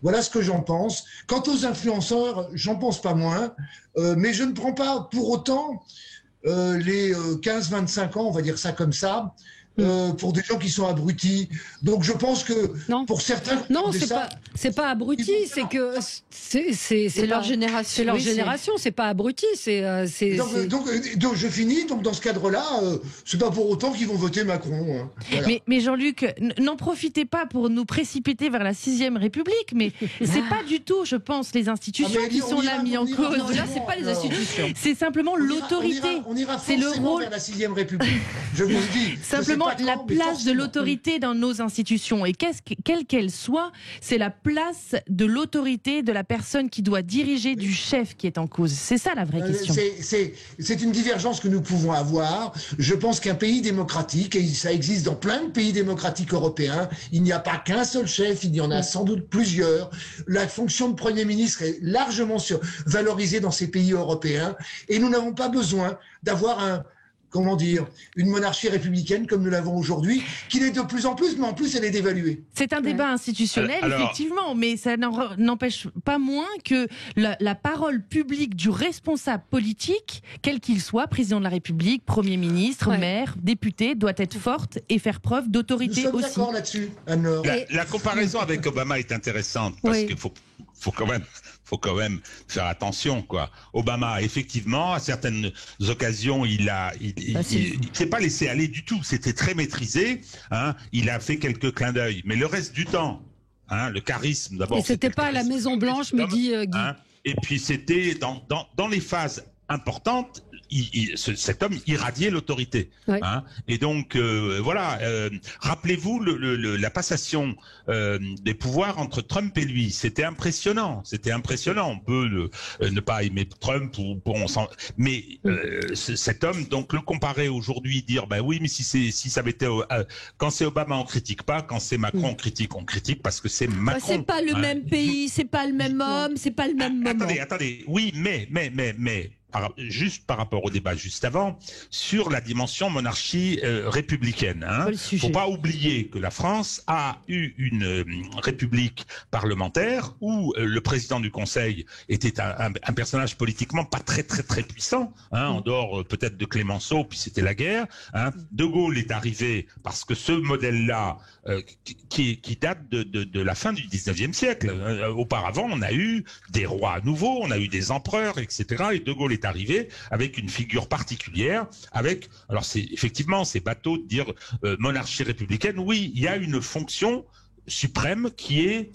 [SPEAKER 2] Voilà ce que j'en pense. Quant aux influenceurs, j'en pense pas moins, mais je ne prends pas pour autant les 15-25 ans, on va dire ça comme ça, pour des gens qui sont abrutis. Donc je pense que
[SPEAKER 1] Non.
[SPEAKER 2] pour certains...
[SPEAKER 1] Non,
[SPEAKER 2] ça,
[SPEAKER 1] c'est pas abruti, c'est que c'est
[SPEAKER 4] leur
[SPEAKER 1] pas-
[SPEAKER 4] génération.
[SPEAKER 1] C'est leur
[SPEAKER 4] Oui,
[SPEAKER 1] génération, c'est pas abruti, c'est.
[SPEAKER 2] donc je finis. Donc dans ce cadre-là, c'est pas pour autant qu'ils vont voter Macron. Hein. Voilà.
[SPEAKER 5] Mais Jean-Luc, n'en profitez pas pour nous précipiter vers la 6e République, mais c'est pas du tout, je pense, les institutions
[SPEAKER 2] Ah, mais
[SPEAKER 5] qui
[SPEAKER 2] on
[SPEAKER 5] sont
[SPEAKER 2] ira-
[SPEAKER 5] là mis en
[SPEAKER 2] on ira-
[SPEAKER 5] cause.
[SPEAKER 4] Non, là, c'est pas les institutions.
[SPEAKER 5] C'est simplement l'autorité.
[SPEAKER 2] On ira
[SPEAKER 5] C'est le
[SPEAKER 2] forcément
[SPEAKER 5] rôle.
[SPEAKER 2] vers la 6e République. Je vous le dis.
[SPEAKER 5] Simplement
[SPEAKER 2] Je sais pas
[SPEAKER 5] la
[SPEAKER 2] quand, mais
[SPEAKER 5] place de
[SPEAKER 2] forcément.
[SPEAKER 5] l'autorité dans nos institutions. Et quelle qu'elle soit, c'est la place de l'autorité de la personne qui doit diriger, du chef qui est en cause. C'est ça la vraie question.
[SPEAKER 2] C'est une divergence que nous pouvons avoir. Je pense qu'un pays démocratique, et ça existe dans plein de pays démocratiques européens, il n'y a pas qu'un seul chef, il y en a sans doute plusieurs. La fonction de Premier ministre est largement valorisée dans ces pays européens, et nous n'avons pas besoin d'avoir une monarchie républicaine comme nous l'avons aujourd'hui, qui l'est de plus en plus, mais en plus elle est dévaluée.
[SPEAKER 5] C'est un débat institutionnel,
[SPEAKER 3] Alors-
[SPEAKER 5] effectivement, mais ça n'empêche pas moins que la parole publique du responsable politique, quel qu'il soit, président de la République, Premier ministre,
[SPEAKER 1] Ouais.
[SPEAKER 5] maire, député, doit être forte et faire preuve
[SPEAKER 2] Nous
[SPEAKER 5] d'autorité
[SPEAKER 2] sommes
[SPEAKER 5] aussi.
[SPEAKER 2] d'accord là-dessus, Anne-Laure.
[SPEAKER 3] La comparaison avec Obama est intéressante parce
[SPEAKER 1] Oui.
[SPEAKER 3] qu'il faut quand même faire attention, quoi. Obama, effectivement, à certaines occasions, il s'est pas laissé aller du tout. C'était très maîtrisé. Hein. Il a fait quelques clins d'œil, mais le reste du temps, hein, le charisme d'abord.
[SPEAKER 1] Et c'était
[SPEAKER 3] le
[SPEAKER 1] pas à la
[SPEAKER 3] charisme
[SPEAKER 1] Maison
[SPEAKER 3] de
[SPEAKER 1] Blanche,
[SPEAKER 3] cet
[SPEAKER 1] me
[SPEAKER 3] homme,
[SPEAKER 1] dit Guy.
[SPEAKER 3] hein. Et puis c'était dans les phases importantes. Cet homme irradiait l'autorité.
[SPEAKER 1] Ouais.
[SPEAKER 3] Hein. Et donc, voilà, rappelez-vous la passation des pouvoirs entre Trump et lui. C'était impressionnant. On peut ne pas aimer Trump, mais cet homme, donc le comparer aujourd'hui, dire, ben oui, mais si ça avait été... quand c'est Obama, on critique pas. Quand c'est Macron, on critique parce que c'est Macron.
[SPEAKER 4] C'est pas le
[SPEAKER 3] hein.
[SPEAKER 4] même pays, c'est pas le même homme, c'est pas le même moment.
[SPEAKER 3] Attendez, oui, mais, juste par rapport au débat juste avant, sur la dimension monarchie républicaine. Hein. Faut pas oublier que la France a eu une république parlementaire où le président du Conseil était un personnage politiquement pas très puissant, hein, en dehors peut-être de Clémenceau, puis c'était la guerre. Hein. De Gaulle est arrivé parce que ce modèle-là, qui date de la fin du 19e siècle. Auparavant, on a eu des rois nouveaux, on a eu des empereurs, etc. Et De Gaulle est arrivé avec une figure particulière, alors c'est bateau de dire monarchie républicaine. Oui, il y a une fonction suprême qui est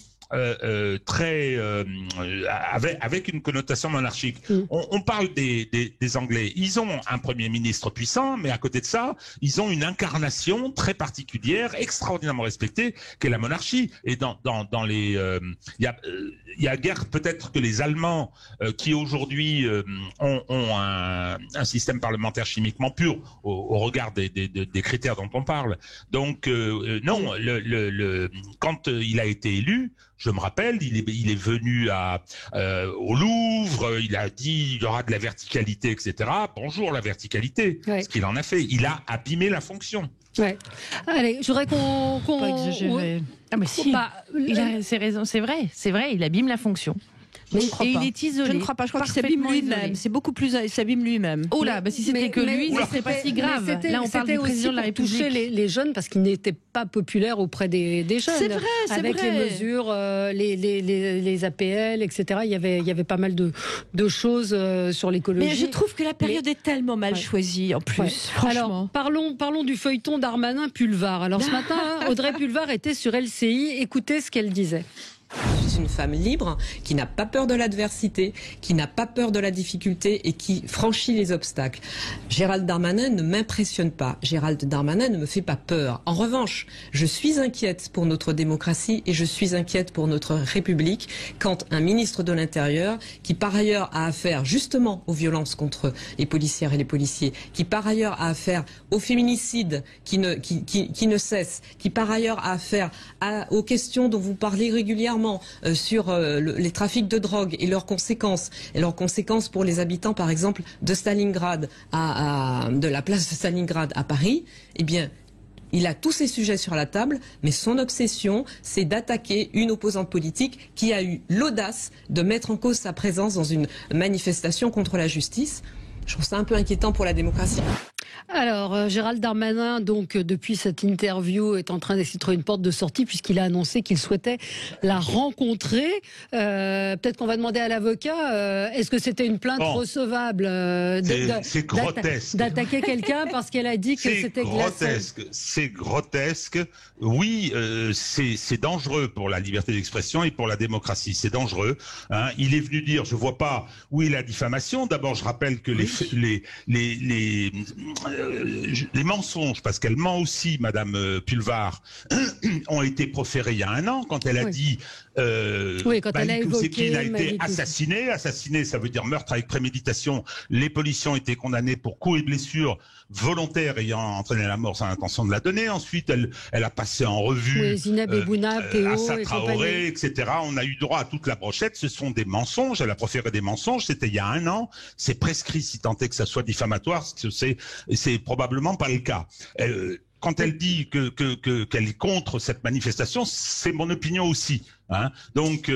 [SPEAKER 3] avec une connotation monarchique. On parle des Anglais. Ils ont un Premier ministre puissant, mais à côté de ça, ils ont une incarnation très particulière, extraordinairement respectée, qu'est la monarchie. Et dans les... Il y a guère peut-être que les Allemands, qui aujourd'hui ont un système parlementaire chimiquement pur, au regard des critères dont on parle. Donc, non, quand il a été élu, je me rappelle, il est venu au Louvre, il a dit il y aura de la verticalité, etc. Bonjour la verticalité,
[SPEAKER 1] Ouais.
[SPEAKER 3] ce qu'il en a fait. Il a abîmé la fonction.
[SPEAKER 1] Ouais. Allez, je voudrais qu'on.
[SPEAKER 5] Pas exagérer. Ah mais si,
[SPEAKER 1] Bah,
[SPEAKER 5] il a ses raisons, c'est vrai, il abîme la fonction.
[SPEAKER 4] Je ne crois
[SPEAKER 5] Et
[SPEAKER 4] pas.
[SPEAKER 5] il est isolé.
[SPEAKER 4] Je ne crois pas. Je crois qu'il s'abîme
[SPEAKER 5] parfaitement
[SPEAKER 4] lui-même.
[SPEAKER 5] isolé.
[SPEAKER 4] C'est beaucoup plus. Il s'abîme lui-même.
[SPEAKER 5] Oh là, bah si c'était que lui, ce serait pas si grave. Là, on parle du président de la République.
[SPEAKER 1] Toucher les jeunes parce qu'il n'était pas populaire auprès des jeunes.
[SPEAKER 4] C'est vrai, c'est
[SPEAKER 1] avec
[SPEAKER 4] vrai.
[SPEAKER 1] les mesures, les APL, etc. Il y avait pas mal de choses sur l'écologie.
[SPEAKER 4] Mais je trouve que la période est tellement mal choisie en plus.
[SPEAKER 1] Ouais.
[SPEAKER 4] Franchement.
[SPEAKER 1] Alors, parlons du feuilleton Darmanin-Pulvar. Alors ce matin, Audrey Pulvar était sur LCI. Écoutez ce qu'elle disait.
[SPEAKER 6] Je suis une femme libre qui n'a pas peur de l'adversité, qui n'a pas peur de la difficulté et qui franchit les obstacles. Gérald Darmanin ne m'impressionne pas. Gérald Darmanin ne me fait pas peur. En revanche, je suis inquiète pour notre démocratie et je suis inquiète pour notre République quand un ministre de l'Intérieur, qui par ailleurs a affaire justement aux violences contre les policières et les policiers, qui par ailleurs a affaire aux féminicides qui ne cessent, qui par ailleurs a affaire aux questions dont vous parlez régulièrement, sur les trafics de drogue et leurs conséquences pour les habitants, par exemple, de Stalingrad, de la place de Stalingrad à Paris, eh bien, il a tous ces sujets sur la table, mais son obsession, c'est d'attaquer une opposante politique qui a eu l'audace de mettre en cause sa présence dans une manifestation contre la justice. Je trouve ça un peu inquiétant pour la démocratie.
[SPEAKER 1] Alors, Gérald Darmanin, donc, depuis cette interview, est en train d'essayer de trouver une porte de sortie puisqu'il a annoncé qu'il souhaitait la rencontrer. Peut-être qu'on va demander à l'avocat, est-ce que c'était une plainte recevable
[SPEAKER 3] c'est grotesque.
[SPEAKER 1] D'attaquer quelqu'un parce qu'elle a dit que c'était
[SPEAKER 3] grotesque. C'est grotesque. Oui, c'est dangereux pour la liberté d'expression et pour la démocratie. C'est dangereux. Hein. Il est venu dire, je vois pas où est la diffamation. D'abord, je rappelle que les mensonges, parce qu'elle ment aussi, Madame Pulvar, ont été proférés il y a 1 an quand elle a dit
[SPEAKER 1] quand elle a évoqué
[SPEAKER 3] qu'il a été assassiné. Assassiné, ça veut dire meurtre avec préméditation. Les policiers ont été condamnés pour coups et blessures volontaires ayant entraîné la mort sans intention de la donner. Ensuite, elle a passé en revue
[SPEAKER 1] Zineb Ebouna, Théo,
[SPEAKER 3] Assa Traoré, etc. On a eu droit à toute la brochette. Ce sont des mensonges. Elle a proféré des mensonges. C'était il y a 1 an. C'est prescrit si tant est que ça soit diffamatoire. C'est probablement pas le cas. Quand elle dit qu'elle est contre cette manifestation, c'est mon opinion aussi. Hein. Donc,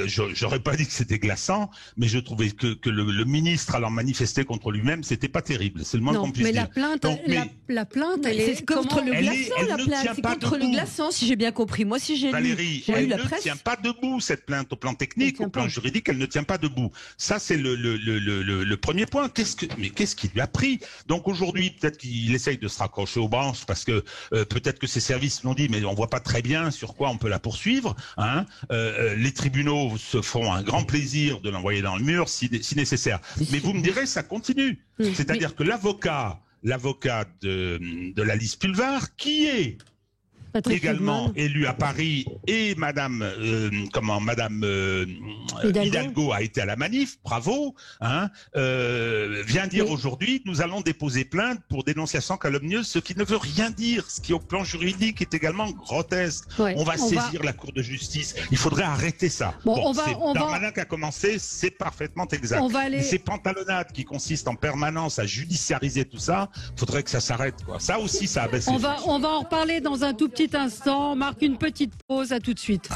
[SPEAKER 3] j'aurais pas dit que c'était glaçant, mais je trouvais que le ministre allant manifester contre lui-même, c'était pas terrible. C'est le moins qu'on puisse dire.
[SPEAKER 1] La plainte, elle est
[SPEAKER 4] contre le glaçant. La plainte, c'est contre le glaçant, si j'ai bien compris. Moi, si j'ai
[SPEAKER 3] Valérie, elle ne tient pas debout cette plainte au plan technique, au plan juridique, elle ne tient pas debout. Ça, c'est le premier point. Qu'est-ce qui lui a pris? Donc aujourd'hui, peut-être qu'il essaye de se raccrocher aux branches parce que peut-être que ses services l'ont dit, mais on voit pas très bien sur quoi on peut la poursuivre. Hein. Les tribunaux se font un grand plaisir de l'envoyer dans le mur si nécessaire. Mais vous me direz, ça continue. C'est-à-dire que l'avocat de la liste Pulvar, qui est également élu à Paris, et Madame Hidalgo a été à la manif, bravo, hein, vient dire aujourd'hui, nous allons déposer plainte pour dénonciation calomnieuse, ce qui ne veut rien dire, ce qui au plan juridique est également grotesque. On va saisir la Cour de justice. Il faudrait arrêter ça. C'est Darmanin qui a commencé, c'est parfaitement exact. Mais ces pantalonnades qui consistent en permanence à judiciariser tout ça, faudrait que ça s'arrête, quoi. Ça aussi, ça abaisse les choses.
[SPEAKER 1] On va en reparler dans un tout petit instant. On marque une petite pause. À tout de suite.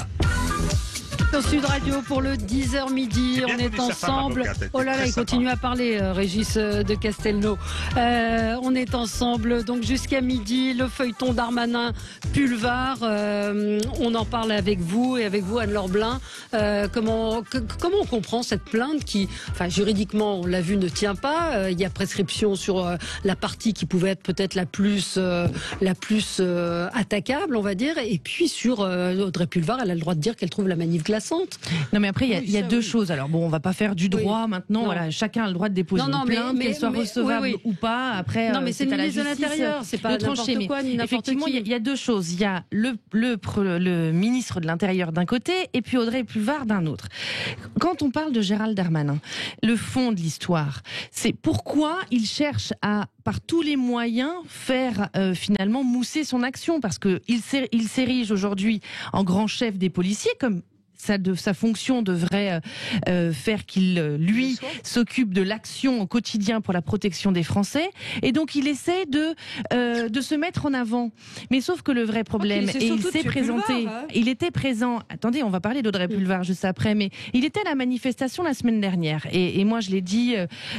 [SPEAKER 1] Sur Sud Radio pour le 10h midi, on est ensemble. Oh là là, il continue à parler, Régis de Castelnau. On est ensemble donc jusqu'à midi. Le feuilleton Darmanin Pulvar. On en parle avec vous et avec vous Anne-Laure Blin. Comment on comprend cette plainte qui, enfin juridiquement, on l'a vu, ne tient pas. Il y a prescription sur la partie qui pouvait être peut-être la plus attaquable, on va dire. Et puis sur Audrey Pulvar, elle a le droit de dire qu'elle trouve la manif glaçante.
[SPEAKER 5] Non mais après il y a deux choses. Alors bon, on va pas faire du droit maintenant. Voilà, chacun a le droit de déposer une plainte, qu'elle soit recevable ou pas. Après,
[SPEAKER 1] non mais c'est le ministre de l'Intérieur, c'est pas n'importe quoi ni n'importe qui.
[SPEAKER 5] Effectivement, il y a deux choses. Il y a le ministre de l'Intérieur d'un côté et puis Audrey Pulvar d'un autre. Quand on parle de Gérald Darmanin, le fond de l'histoire, c'est pourquoi il cherche à par tous les moyens faire finalement mousser son action, parce que il s'érige aujourd'hui en grand chef des policiers, comme sa fonction devrait faire qu'il, lui, s'occupe de l'action au quotidien pour la protection des Français. Et donc, il essaie de se mettre en avant. Mais sauf que le vrai problème, et il s'est présenté, il était présent, attendez, on va parler d'Audrey Pulvar juste après, mais il était à la manifestation la semaine dernière. Et moi, je l'ai dit,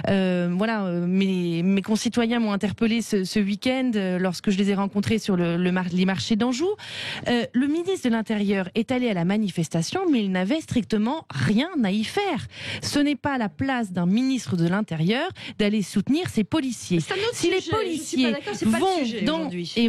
[SPEAKER 5] voilà, mes concitoyens m'ont interpellé ce week-end lorsque je les ai rencontrés sur les marchés d'Anjou. Le ministre de l'Intérieur est allé à la manifestation, mais il n'avait strictement rien à y faire. Ce n'est pas la place d'un ministre de l'Intérieur d'aller soutenir ses policiers. Si les policiers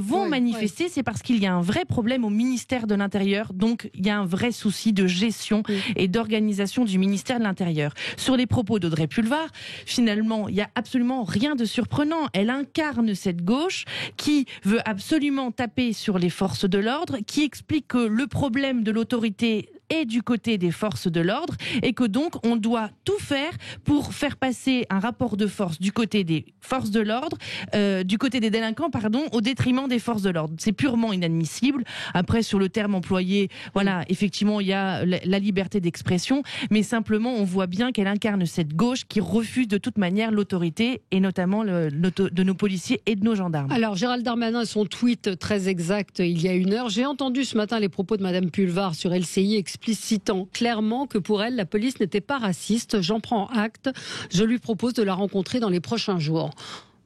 [SPEAKER 5] vont manifester, c'est parce qu'il y a un vrai problème au ministère de l'Intérieur, donc il y a un vrai souci de gestion et d'organisation du ministère de l'Intérieur. Sur les propos d'Audrey Pulvar, finalement, il n'y a absolument rien de surprenant. Elle incarne cette gauche qui veut absolument taper sur les forces de l'ordre, qui explique que le problème de l'autorité est du côté des forces de l'ordre et que donc on doit tout faire pour faire passer un rapport de force du côté des forces de l'ordre, du côté des délinquants, au détriment des forces de l'ordre. C'est purement inadmissible. Après, sur le terme employé, voilà, effectivement, il y a la liberté d'expression, mais simplement, on voit bien qu'elle incarne cette gauche qui refuse de toute manière l'autorité et notamment de nos policiers et de nos gendarmes.
[SPEAKER 1] Alors, Gérald Darmanin, son tweet très exact il y a 1 heure. J'ai entendu ce matin les propos de Madame Pulvar sur LCI explicitant clairement que pour elle, la police n'était pas raciste. J'en prends acte. Je lui propose de la rencontrer dans les prochains jours.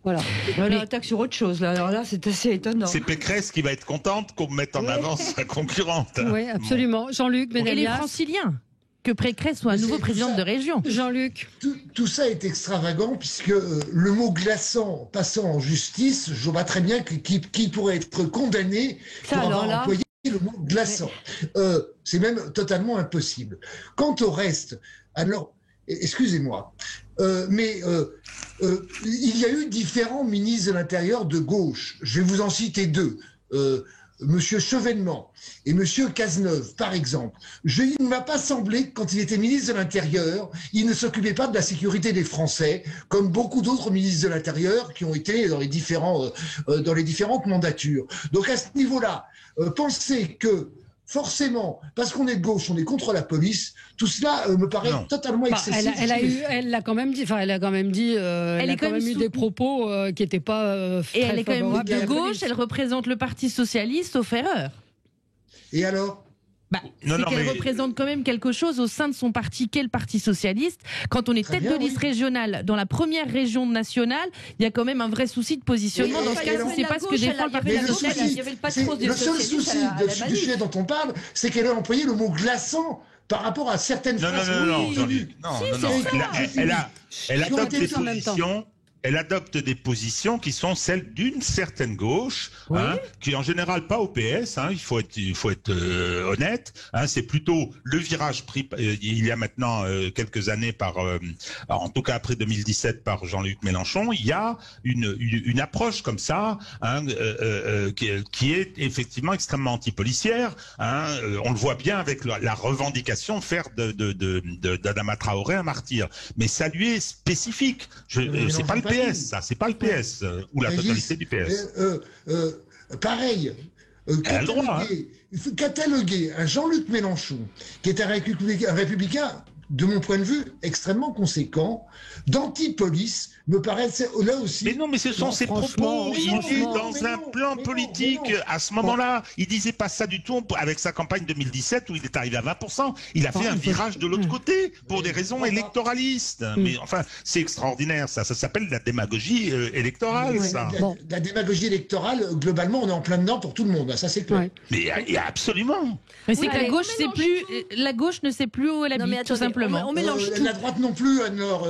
[SPEAKER 1] Voilà.
[SPEAKER 4] On attaque sur autre chose, là. Alors là, c'est assez étonnant.
[SPEAKER 3] C'est Pécresse qui va être contente qu'on mette en avant sa concurrente.
[SPEAKER 1] Oui, absolument. Jean-Luc Benalias.
[SPEAKER 5] Et les franciliens. Que Pécresse soit à nouveau présidente de région.
[SPEAKER 1] Jean-Luc.
[SPEAKER 2] Tout ça est extravagant puisque le mot glaçant passant en justice, je vois très bien qui pourrait être condamné pour avoir employé le mot glaçant. C'est même totalement impossible. Quant au reste, alors, excusez-moi, mais il y a eu différents ministres de l'Intérieur de gauche. Je vais vous en citer 2. Monsieur Chevènement et Monsieur Cazeneuve, par exemple. Il ne m'a pas semblé que quand il était ministre de l'Intérieur, il ne s'occupait pas de la sécurité des Français, comme beaucoup d'autres ministres de l'Intérieur qui ont été dans les différentes mandatures. Donc à ce niveau-là, penser que forcément, parce qu'on est de gauche, on est contre la police, tout cela me paraît totalement excessif.
[SPEAKER 1] Elle a quand même dit, elle a quand même eu des propos qui n'étaient pas
[SPEAKER 5] et elle est quand même
[SPEAKER 1] de
[SPEAKER 5] gauche, elle représente le Parti socialiste, sauf erreur.
[SPEAKER 2] Et alors ?
[SPEAKER 5] Qu'elle représente quand même quelque chose au sein de son parti, qu'est le Parti socialiste. Quand on est tête de liste régionale dans la première région nationale, il y a quand même un vrai souci de positionnement. Dans ce cas, si c'est pas ce que défend le Parti socialiste.
[SPEAKER 2] Le seul souci du sujet dont on parle, c'est qu'elle a employé le mot glaçant par rapport à certaines phrases.
[SPEAKER 3] Elle adopte des positions qui sont celles d'une certaine gauche, qui en général pas au PS, il faut être honnête. C'est plutôt le virage pris il y a maintenant quelques années en tout cas après 2017 par Jean-Luc Mélenchon. Il y a une approche comme ça qui est effectivement extrêmement anti-policière. On le voit bien avec la revendication de faire d'Adama Traoré un martyr. Mais ça lui est spécifique. C'est pas le PS, ça, c'est pas le PS ou la totalité du PS.
[SPEAKER 2] Pareil. Cataloguer un Jean-Luc Mélenchon, qui est un républicain, de mon point de vue, extrêmement conséquent, d'anti-police, me paraît là aussi...
[SPEAKER 3] Mais non, mais ce sont ses propos. Il est dans un plan politique à ce moment-là. Il disait pas ça du tout avec sa campagne 2017 où il est arrivé à 20%. Il a fait un virage de l'autre côté pour des raisons électoralistes. Mais enfin, c'est extraordinaire, ça. Ça s'appelle la démagogie électorale, ça.
[SPEAKER 2] La démagogie électorale, globalement, on est en plein dedans pour tout le monde. Ça, c'est clair.
[SPEAKER 3] Ouais. Mais il y a absolument.
[SPEAKER 5] Mais c'est que la gauche ne sait plus où elle habite, tout simplement.
[SPEAKER 2] On mélange tout. La droite non plus, Anne-Laure.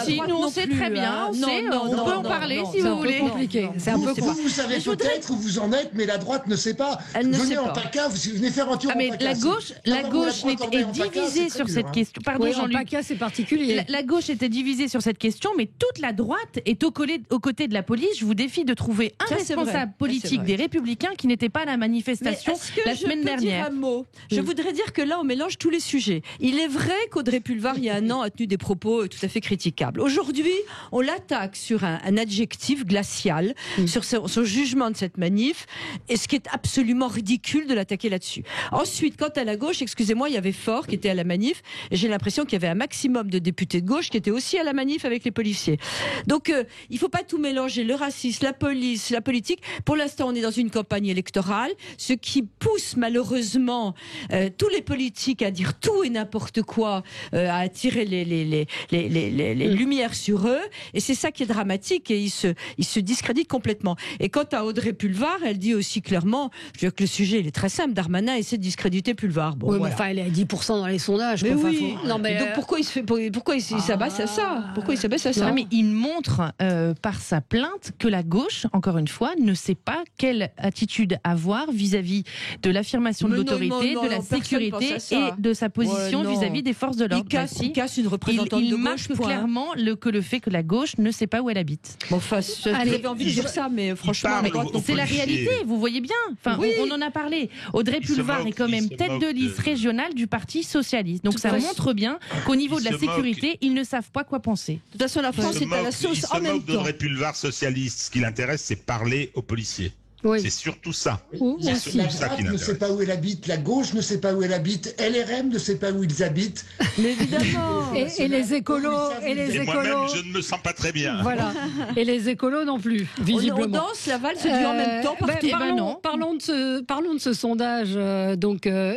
[SPEAKER 5] Si, nous on sait très bien, on peut en parler si vous voulez.
[SPEAKER 1] C'est un peu compliqué.
[SPEAKER 2] Vous savez peut-être où vous en êtes, mais la droite ne sait pas. Venez en PACA, venez faire un tour en PACA.
[SPEAKER 5] Mais la gauche est divisée sur cette question. Pardon, Jean-Luc.
[SPEAKER 1] En PACA, c'est particulier.
[SPEAKER 5] La gauche était divisée sur cette question, mais toute la droite est aux côtés de la police. Je vous défie de trouver un responsable politique des Républicains qui n'était pas à la manifestation la semaine dernière.
[SPEAKER 4] Je voudrais dire que là, on mélange tous les sujets. Il est vrai qu'Audrey Pulvar, il y a un an, a tenu des propos tout à fait critiquables. Aujourd'hui, on l'attaque sur un adjectif glacial, sur son jugement de cette manif, et ce qui est absolument ridicule de l'attaquer là-dessus. Ensuite, quant à la gauche, excusez-moi, il y avait Faure qui était à la manif, et j'ai l'impression qu'il y avait un maximum de députés de gauche qui étaient aussi à la manif avec les policiers. Donc, il ne faut pas tout mélanger, le racisme, la police, la politique. Pour l'instant, on est dans une campagne électorale, ce qui pousse malheureusement tous les politiques à dire tout et n'importe n'importe quoi à attirer les lumières sur eux. Et c'est ça qui est dramatique. Et ils se discréditent complètement. Et quant à Audrey Pulvar, elle dit aussi clairement, je veux dire que le sujet il est très simple. Darmanin essaie de discréditer Pulvar. Bon,
[SPEAKER 1] oui,
[SPEAKER 4] voilà.
[SPEAKER 1] mais enfin, elle est à 10% dans les sondages.
[SPEAKER 4] Mais
[SPEAKER 1] quoi.
[SPEAKER 4] oui.
[SPEAKER 1] Non, mais
[SPEAKER 4] donc pourquoi il s'abaisse à ça? Pourquoi il s'abaisse à ça?
[SPEAKER 5] Non, mais il montre par sa plainte que la gauche, encore une fois, ne sait pas quelle attitude avoir vis-à-vis de l'affirmation de l'autorité, de la sécurité et de sa position vis-à-vis des forces de l'ordre.
[SPEAKER 4] Il casse une représentante de gauche.
[SPEAKER 5] Il marque clairement le fait que la gauche ne sait pas où elle habite.
[SPEAKER 4] Bon, enfin, j'avais envie de dire ça, mais franchement,
[SPEAKER 5] c'est la réalité. Vous voyez bien. Enfin,
[SPEAKER 4] oui.
[SPEAKER 5] on en a parlé. Audrey Pulvar est quand même tête de liste régionale du Parti socialiste. Donc ça montre bien qu'au niveau de la sécurité, ils ne savent pas quoi penser.
[SPEAKER 4] De toute façon, la France est à la sauce en même temps.
[SPEAKER 3] D'Audrey Pulvar socialiste. Ce qui l'intéresse, c'est parler aux policiers.
[SPEAKER 1] Oui.
[SPEAKER 3] C'est surtout ça.
[SPEAKER 2] La droite ne sait pas où elle habite, la gauche ne sait pas où elle habite, LRM ne sait pas où ils habitent.
[SPEAKER 4] Mais évidemment.
[SPEAKER 1] Et les écolos,
[SPEAKER 3] moi-même, je ne me sens pas très bien.
[SPEAKER 1] Voilà. Et les écolos non plus, visiblement.
[SPEAKER 4] On danse, la valse se dit en même temps partout.
[SPEAKER 1] Parlons de ce sondage,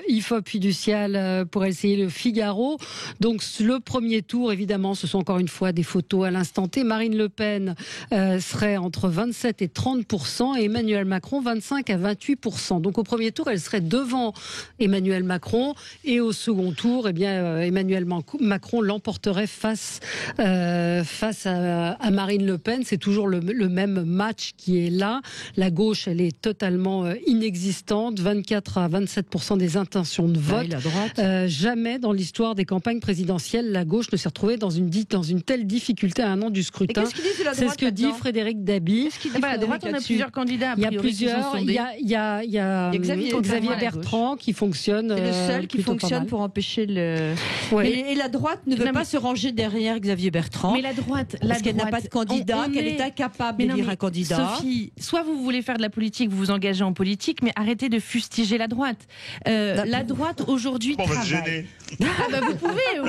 [SPEAKER 1] IFOP fiducial pour essayer le Figaro. Donc le premier tour, évidemment, ce sont encore une fois des photos à l'instant T. Marine Le Pen serait entre 27 et 30%, et Emmanuel Macron 25 à 28%. Donc au premier tour, elle serait devant Emmanuel Macron, et au second tour, Emmanuel Macron l'emporterait face à Marine Le Pen. C'est toujours le même match qui est là. La gauche, elle est totalement inexistante, 24 à 27% des intentions de vote.
[SPEAKER 4] La droite.
[SPEAKER 1] Jamais dans l'histoire des campagnes présidentielles, la gauche ne s'est retrouvée dans une telle difficulté à un an du scrutin. C'est ce que dit Frédéric Dabi.
[SPEAKER 5] La droite, on a plusieurs candidats.
[SPEAKER 1] Il y a plusieurs. Il y a Xavier Bertrand qui fonctionne.
[SPEAKER 4] C'est le seul qui fonctionne pour empêcher le.
[SPEAKER 1] Ouais.
[SPEAKER 4] Et la droite ne veut pas se ranger derrière Xavier Bertrand.
[SPEAKER 5] Mais la droite,
[SPEAKER 4] parce qu'elle n'a pas de candidat, qu'elle est incapable d'élire un candidat.
[SPEAKER 5] Sophie, soit vous voulez faire de la politique, vous vous engagez en politique, mais arrêtez de fustiger la droite. La droite aujourd'hui travaille.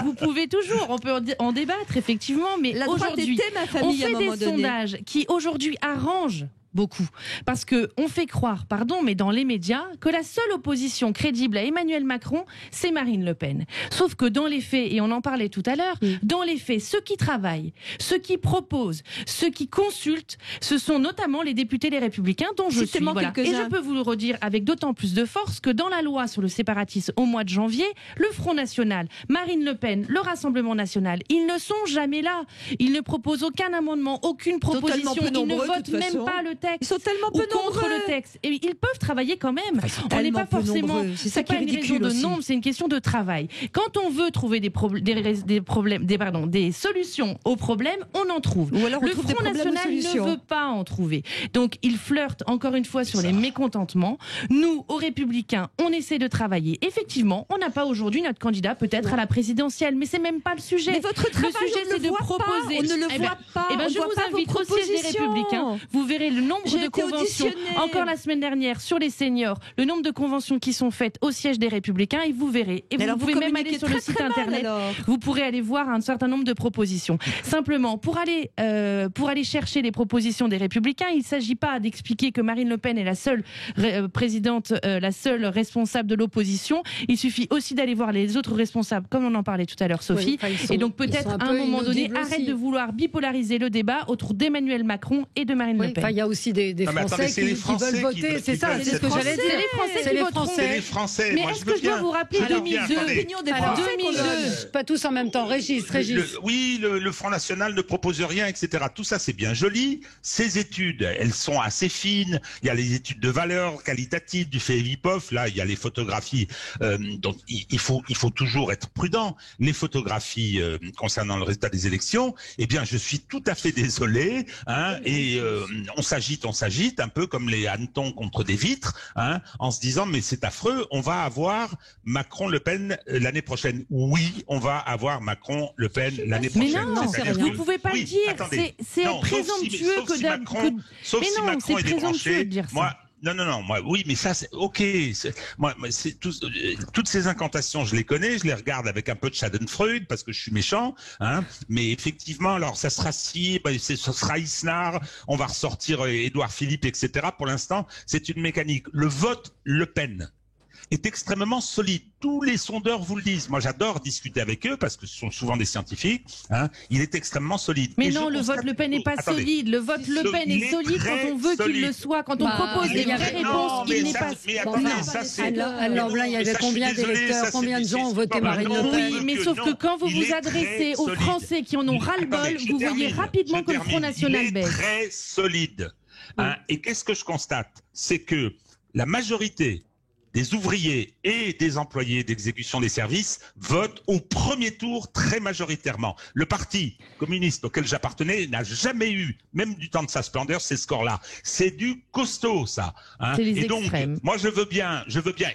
[SPEAKER 5] Vous pouvez toujours. On peut en débattre effectivement, mais aujourd'hui, on fait des sondages qui aujourd'hui arrangent beaucoup. Parce qu'on fait croire, mais dans les médias, que la seule opposition crédible à Emmanuel Macron, c'est Marine Le Pen. Sauf que dans les faits, et on en parlait tout à l'heure, dans les faits, ceux qui travaillent, ceux qui proposent, ceux qui consultent, ce sont notamment les députés Les Républicains dont je suis. Voilà. Et je peux vous le redire avec d'autant plus de force que dans la loi sur le séparatisme au mois de janvier, le Front National, Marine Le Pen, le Rassemblement National, ils ne sont jamais là. Ils ne proposent aucun amendement, aucune proposition. Ils ne votent même pas le texte.
[SPEAKER 4] Ils sont tellement peu
[SPEAKER 5] contre
[SPEAKER 4] nombreux.
[SPEAKER 5] le texte. Et ils peuvent travailler quand même. On n'est pas forcément. C'est pas une raison de nombre, c'est une question de travail. Quand on veut trouver des solutions aux problèmes, on en trouve.
[SPEAKER 4] Ou alors on
[SPEAKER 5] le
[SPEAKER 4] trouve
[SPEAKER 5] Front National ne veut pas en trouver. Donc il flirte encore une fois sur les mécontentements. Nous, aux Républicains, on essaie de travailler. Effectivement, on n'a pas aujourd'hui notre candidat peut-être à la présidentielle, mais c'est même pas le sujet.
[SPEAKER 4] Mais votre travail,
[SPEAKER 5] le sujet, c'est de proposer.
[SPEAKER 4] On ne le voit pas.
[SPEAKER 5] Je vous invite au siège des Républicains. Vous verrez le nombre de conventions, encore la semaine dernière, sur les seniors, le nombre de conventions qui sont faites au siège des Républicains, et vous verrez. Et vous pouvez même aller sur le site internet. Vous pourrez aller voir un certain nombre de propositions. Simplement, pour aller chercher les propositions des Républicains, il ne s'agit pas d'expliquer que Marine Le Pen est la seule présidente, la seule responsable de l'opposition. Il suffit aussi d'aller voir les autres responsables, comme on en parlait tout à l'heure, Sophie. Et donc peut-être à un moment donné, arrête de vouloir bipolariser le débat autour d'Emmanuel Macron et de Marine Le Pen.
[SPEAKER 1] Il y a aussi des Français qui veulent voter. C'est ça, c'est ce que j'allais dire.
[SPEAKER 5] C'est les Français qui voteront.
[SPEAKER 3] C'est les Français.
[SPEAKER 5] Mais est-ce que je dois vous rappeler 2002
[SPEAKER 1] Pas tous en même temps. Régis.
[SPEAKER 3] Oui, le Front National ne propose rien, etc. Tout ça, c'est bien joli. Ces études, elles sont assez fines. Il y a les études de valeur qualitative du FEVIPOF. Là, il y a les photographies. Donc, il faut toujours être prudent. Les photographies concernant le résultat des élections, eh bien, je suis tout à fait désolé. Et on s'agite, un peu comme les hannetons contre des vitres, en se disant mais c'est affreux, on va avoir Macron-Le Pen l'année prochaine. Oui, on va avoir Macron-Le Pen l'année prochaine.
[SPEAKER 5] Mais non, vous ne pouvez pas le dire. C'est présomptueux que
[SPEAKER 3] sauf si Macron est débranché.
[SPEAKER 5] Moi,
[SPEAKER 3] oui, mais ça, c'est ok. Toutes ces incantations, je les connais, je les regarde avec un peu de Schadenfreude parce que je suis méchant, mais effectivement, alors ça sera ce sera Isnard, on va ressortir Édouard Philippe, etc. Pour l'instant, c'est une mécanique. Le vote Le Pen est extrêmement solide. Tous les sondeurs vous le disent. Moi, j'adore discuter avec eux parce que ce sont souvent des scientifiques. Hein. Il est extrêmement solide.
[SPEAKER 5] Mais non, le vote Le Pen n'est pas solide. Le vote Le Pen est solide quand on veut qu'il le soit. Quand on propose des vraies réponses, il n'est pas solide.
[SPEAKER 3] Mais attendez, ça c'est...
[SPEAKER 1] Alors là, il y avait combien d'électeurs, combien de gens ont voté Marine Le Pen?
[SPEAKER 5] Oui, mais sauf que quand vous vous adressez aux Français qui en ont ras-le-bol, vous voyez rapidement que le Front National baisse.
[SPEAKER 3] Il est très solide. Hein. Et qu'est-ce que je constate? C'est que la majorité des ouvriers et des employés d'exécution des services votent au premier tour très majoritairement. Le parti communiste auquel j'appartenais n'a jamais eu, même du temps de sa splendeur, ces scores-là. C'est du costaud, ça. Hein.
[SPEAKER 5] C'est les
[SPEAKER 3] et donc,
[SPEAKER 5] extrêmes.
[SPEAKER 3] moi je veux bien,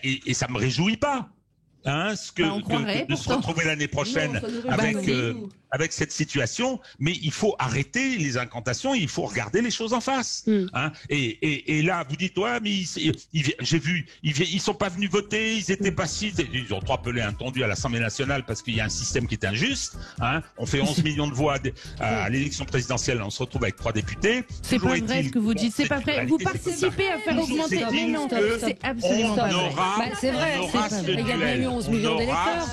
[SPEAKER 3] et ça me réjouit pas. Hein, de se retrouver l'année prochaine avec cette situation, mais il faut arrêter les incantations, il faut regarder les choses en face. Hein, et là, vous dites, ouais, mais j'ai vu, ils sont pas venus voter, ils étaient passifs, ils ont trop appelé un tondu à l'Assemblée nationale parce qu'il y a un système qui est injuste. Hein, on fait 11 millions de voix à l'élection présidentielle, on se retrouve avec 3 députés.
[SPEAKER 5] C'est pas vrai ce que vous dites, c'est pas vrai. Vous participez à faire augmenter. Mais non, c'est absolument pas vrai.
[SPEAKER 1] C'est vrai, il y a bien eu 11 millions d'électeurs.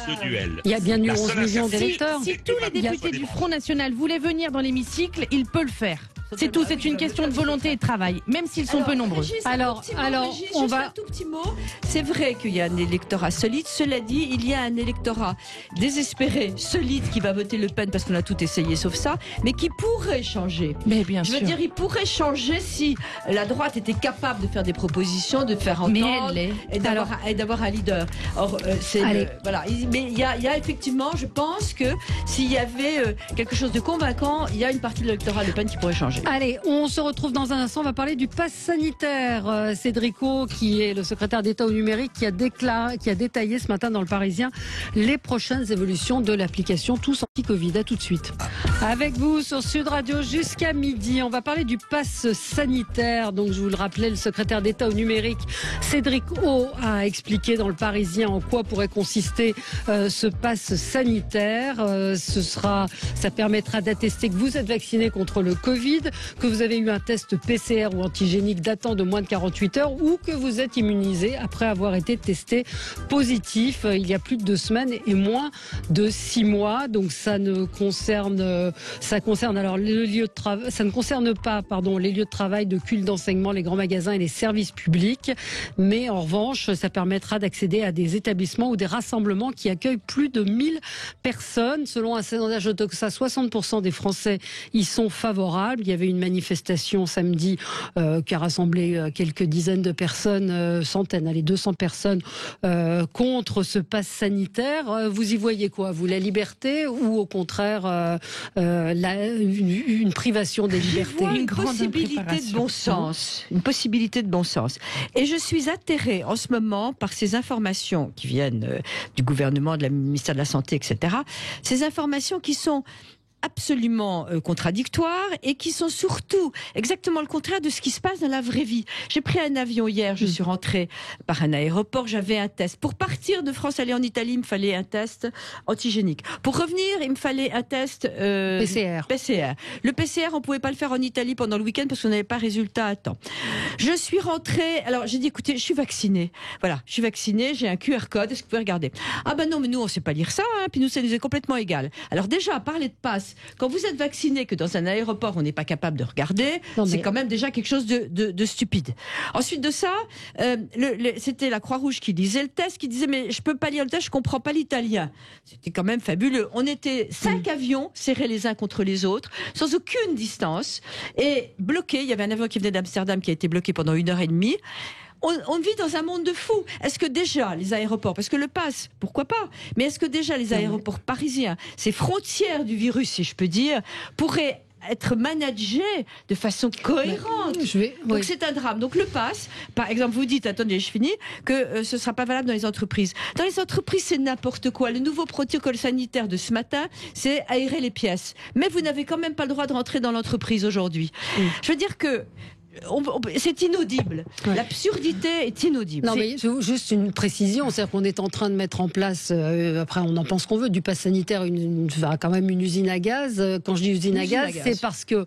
[SPEAKER 1] Il y a bien eu 11 millions d'électeurs.
[SPEAKER 5] Si tous les députés du Front National voulaient venir dans l'hémicycle, il peut le faire. C'est tout, c'est une question de volonté et de travail, même s'ils sont peu nombreux.
[SPEAKER 1] Alors, on va...
[SPEAKER 4] un tout petit mot. C'est vrai qu'il y a un électorat solide. Cela dit, il y a un électorat désespéré, solide, qui va voter Le Pen parce qu'on a tout essayé sauf ça, mais qui pourrait changer.
[SPEAKER 5] Mais bien sûr.
[SPEAKER 4] Je veux dire, il pourrait changer si la droite était capable de faire des propositions, de faire entendre et d'avoir un leader. Or, voilà. Mais il y a effectivement, je pense que s'il y avait quelque chose de convaincant, il y a une partie de l'électorat Le Pen qui pourrait changer.
[SPEAKER 1] Allez, on se retrouve dans un instant, on va parler du pass sanitaire. Cédric O, qui est le secrétaire d'État au numérique, qui a détaillé ce matin dans Le Parisien les prochaines évolutions de l'application Tous Anti-Covid. À tout de suite. Avec vous sur Sud Radio jusqu'à midi, on va parler du pass sanitaire. Donc je vous le rappelais, le secrétaire d'État au numérique, Cédric O, a expliqué dans Le Parisien en quoi pourrait consister ce pass sanitaire. Ça permettra d'attester que vous êtes vacciné contre le Covid, que vous avez eu un test PCR ou antigénique datant de moins de 48 heures ou que vous êtes immunisé après avoir été testé positif il y a plus de 2 semaines et moins de 6 mois. Donc ça concerne alors le lieu de travail, ça ne concerne pas, les lieux de travail, de culte, d'enseignement, les grands magasins et les services publics. Mais en revanche, ça permettra d'accéder à des établissements ou des rassemblements qui accueillent plus de 1000 personnes. Selon un sondage Odoxa, 60% des Français y sont favorables. Il y avait une manifestation samedi qui a rassemblé quelques dizaines de personnes, centaines, 200 personnes contre ce pass sanitaire. Vous y voyez quoi, vous, la liberté ou au contraire une privation des libertés?
[SPEAKER 4] Une possibilité de bon sens. Une possibilité de bon sens. Et je suis atterrée en ce moment par ces informations qui viennent du gouvernement, de la ministère de la Santé, etc. Ces informations qui sont absolument contradictoires et qui sont surtout exactement le contraire de ce qui se passe dans la vraie vie. J'ai pris un avion hier, je suis rentrée par un aéroport, j'avais un test. Pour partir de France, aller en Italie, il me fallait un test antigénique. Pour revenir, il me fallait un test PCR. Le PCR, on pouvait pas le faire en Italie pendant le week-end parce qu'on n'avait pas résultat à temps. Je suis rentrée, alors j'ai dit écoutez, je suis vaccinée. Voilà, je suis vaccinée, j'ai un QR code, est-ce que vous pouvez regarder? Ah ben non, mais nous on sait pas lire ça, hein, puis nous ça nous est complètement égal. Alors déjà, parler de passe, quand vous êtes vacciné, que dans un aéroport on n'est pas capable de regarder, c'est quand même déjà quelque chose de stupide. Ensuite de ça, c'était la Croix-Rouge qui lisait le test, qui disait mais je peux pas lire le test, je comprends pas l'italien. C'était quand même fabuleux. On était 5 avions serrés les uns contre les autres, sans aucune distance, et bloqués. Il y avait un avion qui venait d'Amsterdam qui a été bloqué pendant 1h30. On vit dans un monde de fous. Est-ce que déjà les aéroports, parce que le pass, pourquoi pas, mais est-ce que déjà les aéroports parisiens, ces frontières du virus, si je peux dire, pourraient être managés de façon cohérente? Donc c'est un drame. Donc le pass, par exemple, vous dites, attendez, je finis, que ce ne sera pas valable dans les entreprises. Dans les entreprises, c'est n'importe quoi. Le nouveau protocole sanitaire de ce matin, c'est aérer les pièces. Mais vous n'avez quand même pas le droit de rentrer dans l'entreprise aujourd'hui. Je veux dire que c'est inaudible. L'absurdité est inaudible.
[SPEAKER 1] Non, mais juste une précision, c'est-à-dire qu'on est en train de mettre en place, après on en pense qu'on veut, du pass sanitaire, quand même une usine à gaz. Quand je dis usine à gaz, c'est parce que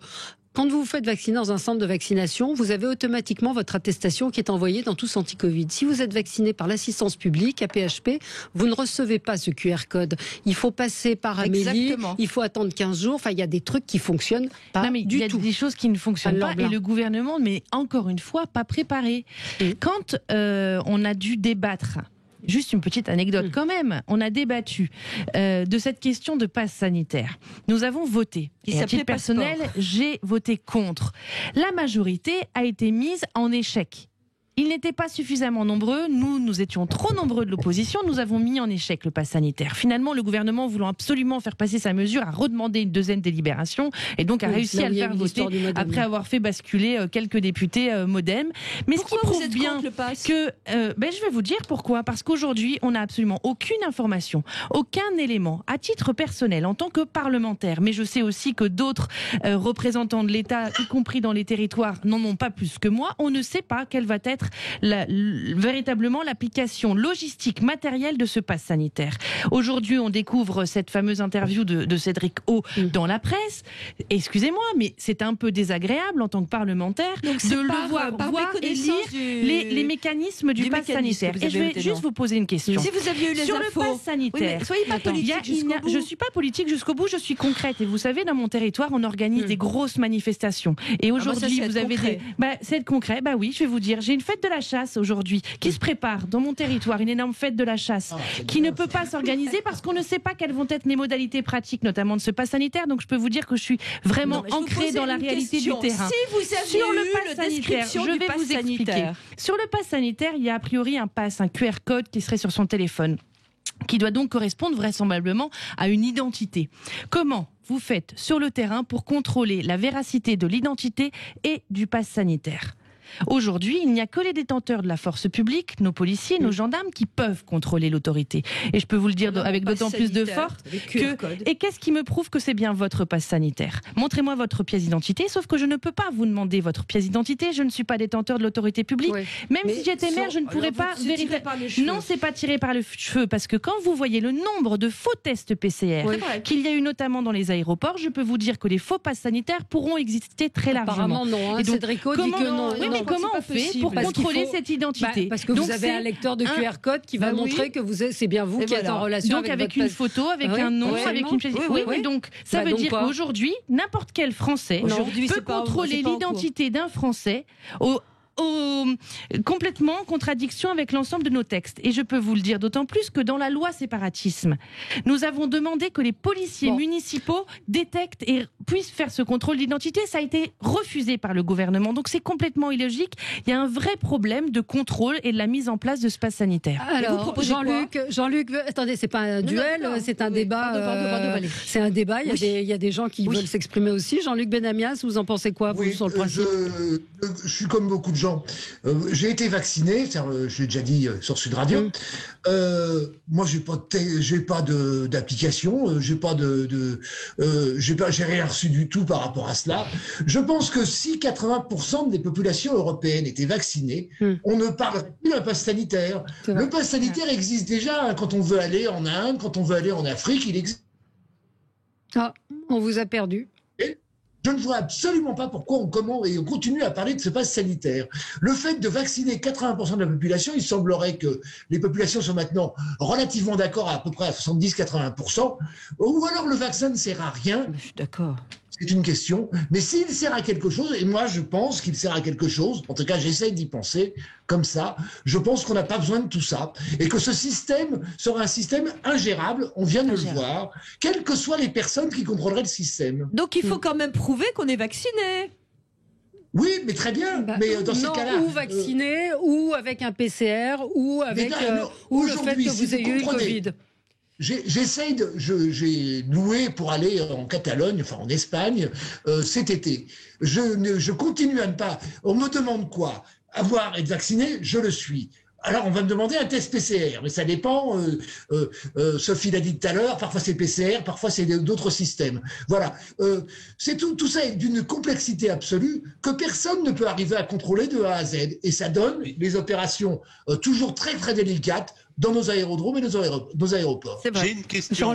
[SPEAKER 1] Quand vous vous faites vacciner dans un centre de vaccination, vous avez automatiquement votre attestation qui est envoyée dans tous anti-Covid. Si vous êtes vacciné par l'assistance publique, APHP, vous ne recevez pas ce QR code. Il faut passer par Amélie, il faut attendre 15 jours. Enfin, il y a des trucs qui fonctionnent pas
[SPEAKER 5] non, mais
[SPEAKER 1] du tout.
[SPEAKER 5] Il y a des choses qui ne fonctionnent pas et le gouvernement, mais encore une fois, pas préparé. Quand on a dû débattre, juste une petite anecdote quand même, on a débattu de cette question de passe sanitaire. Nous avons voté. Et à titre personnel, j'ai voté contre. La majorité a été mise en échec. Ils n'étaient pas suffisamment nombreux. Nous étions trop nombreux de l'opposition. Nous avons mis en échec le pass sanitaire. Finalement, le gouvernement, voulant absolument faire passer sa mesure, a redemandé une deuxième délibération et donc a réussi à le faire voter après avoir fait basculer quelques députés modem. Mais
[SPEAKER 4] pourquoi
[SPEAKER 5] ce qui prouve bien que... je vais vous dire pourquoi. Parce qu'aujourd'hui, on n'a absolument aucune information, aucun élément, à titre personnel, en tant que parlementaire. Mais je sais aussi que d'autres représentants de l'État, y compris dans les territoires, n'en ont pas plus que moi. On ne sait pas quelle va être véritablement l'application logistique, matérielle de ce pass sanitaire. Aujourd'hui, on découvre cette fameuse interview de Cédric O dans la presse. Excusez-moi, mais c'est un peu désagréable en tant que parlementaire de le voir et lire les mécanismes du pass sanitaire. Et je vais juste vous poser une question.
[SPEAKER 4] Si vous aviez eu les
[SPEAKER 5] sur
[SPEAKER 4] infos.
[SPEAKER 5] Le pass sanitaire,
[SPEAKER 4] soyez pas politique jusqu'au bout.
[SPEAKER 5] Je suis pas politique jusqu'au bout, je suis concrète. Et vous savez, dans mon territoire, on organise des grosses manifestations. Et aujourd'hui, vous avez c'est concret. Bah oui, je vais vous dire, j'ai une fête de la chasse aujourd'hui qui se prépare dans mon territoire, une énorme fête de la chasse qui ne peut pas s'organiser parce qu'on ne sait pas quelles vont être les modalités pratiques, notamment de ce pass sanitaire. Donc je peux vous dire que je suis vraiment ancrée dans la réalité du terrain.
[SPEAKER 4] Si vous aviez
[SPEAKER 5] sur le
[SPEAKER 4] pass sanitaire,
[SPEAKER 5] je vais vous expliquer. Sur le pass sanitaire, il y a a priori un QR code qui serait sur son téléphone, qui doit donc correspondre vraisemblablement à une identité. Comment vous faites sur le terrain pour contrôler la véracité de l'identité et du pass sanitaire ? Aujourd'hui, il n'y a que les détenteurs de la force publique, nos policiers, nos gendarmes, qui peuvent contrôler l'autorité. Et je peux vous le dire avec d'autant plus de force que... Et qu'est-ce qui me prouve que c'est bien votre passe sanitaire ? Montrez-moi votre pièce d'identité, sauf que je ne peux pas vous demander votre pièce d'identité, je ne suis pas détenteur de l'autorité publique. Oui. Même si j'étais maire, je ne pourrais pas... Non, c'est pas tiré par le cheveu, parce que quand vous voyez le nombre de faux tests PCR qu'il y a eu notamment dans les aéroports, je peux vous dire que les faux passes sanitaires pourront exister très largement.
[SPEAKER 1] Apparemment non,
[SPEAKER 5] et donc,
[SPEAKER 1] Cédric O dit que non.
[SPEAKER 5] Mais comment on fait pour contrôler cette identité ?
[SPEAKER 1] Parce que vous avez un lecteur de QR code qui va montrer que c'est bien vous qui êtes en relation
[SPEAKER 5] avec
[SPEAKER 1] votre
[SPEAKER 5] une photo, avec un nom, avec une pièce. Oui, donc ça veut dire qu'aujourd'hui, n'importe quel Français peut contrôler l'identité d'un Français complètement en contradiction avec l'ensemble de nos textes. Et je peux vous le dire d'autant plus que dans la loi séparatisme, nous avons demandé que les policiers municipaux détectent et puissent faire ce contrôle d'identité. Ça a été refusé par le gouvernement. Donc c'est complètement illogique. Il y a un vrai problème de contrôle et de la mise en place de ce pass sanitaire.
[SPEAKER 1] Alors, Jean-Luc, attendez, c'est pas un duel, c'est un débat. C'est un débat. Il y a des gens qui veulent s'exprimer aussi. Jean-Luc Benamias, vous en pensez quoi, vous, sur le principe ?
[SPEAKER 2] Je suis comme beaucoup de gens. J'ai été vacciné, je l'ai déjà dit sur Sud Radio. Moi, j'ai pas d'application, j'ai rien reçu du tout par rapport à cela. Je pense que si 80% des populations européennes étaient vaccinées, on ne parlerait plus d'un pass sanitaire. Le pass sanitaire existe déjà quand on veut aller en Inde, quand on veut aller en Afrique, il existe.
[SPEAKER 1] Ah, on vous a perdu.
[SPEAKER 2] Je ne vois absolument pas pourquoi on continue à parler de ce pass sanitaire. Le fait de vacciner 80% de la population, il semblerait que les populations sont maintenant relativement d'accord à peu près à 70-80%, ou alors le vaccin ne sert à rien.
[SPEAKER 4] Je suis d'accord.
[SPEAKER 2] C'est une question. Mais s'il sert à quelque chose, et moi je pense qu'il sert à quelque chose, en tout cas j'essaye d'y penser comme ça, je pense qu'on n'a pas besoin de tout ça, et que ce système sera un système ingérable, on vient de le voir, quelles que soient les personnes qui contrôleraient le système.
[SPEAKER 4] Donc il faut quand même prouver qu'on est vacciné.
[SPEAKER 2] Oui, mais très bien. Mais dans ces cas-là,
[SPEAKER 1] ou vacciné, ou avec un PCR, ou avec ou le fait que vous ayez eu le Covid.
[SPEAKER 2] J'ai loué pour aller en Catalogne, enfin en Espagne, cet été. Je continue à ne pas. On me demande quoi ? Être vacciné, je le suis. Alors on va me demander un test PCR, mais ça dépend. Sophie l'a dit tout à l'heure. Parfois c'est PCR, parfois c'est d'autres systèmes. Voilà. C'est tout ça est d'une complexité absolue que personne ne peut arriver à contrôler de A à Z, et ça donne les opérations toujours très très délicates dans nos aérodromes et nos aéroports.
[SPEAKER 3] J'ai une question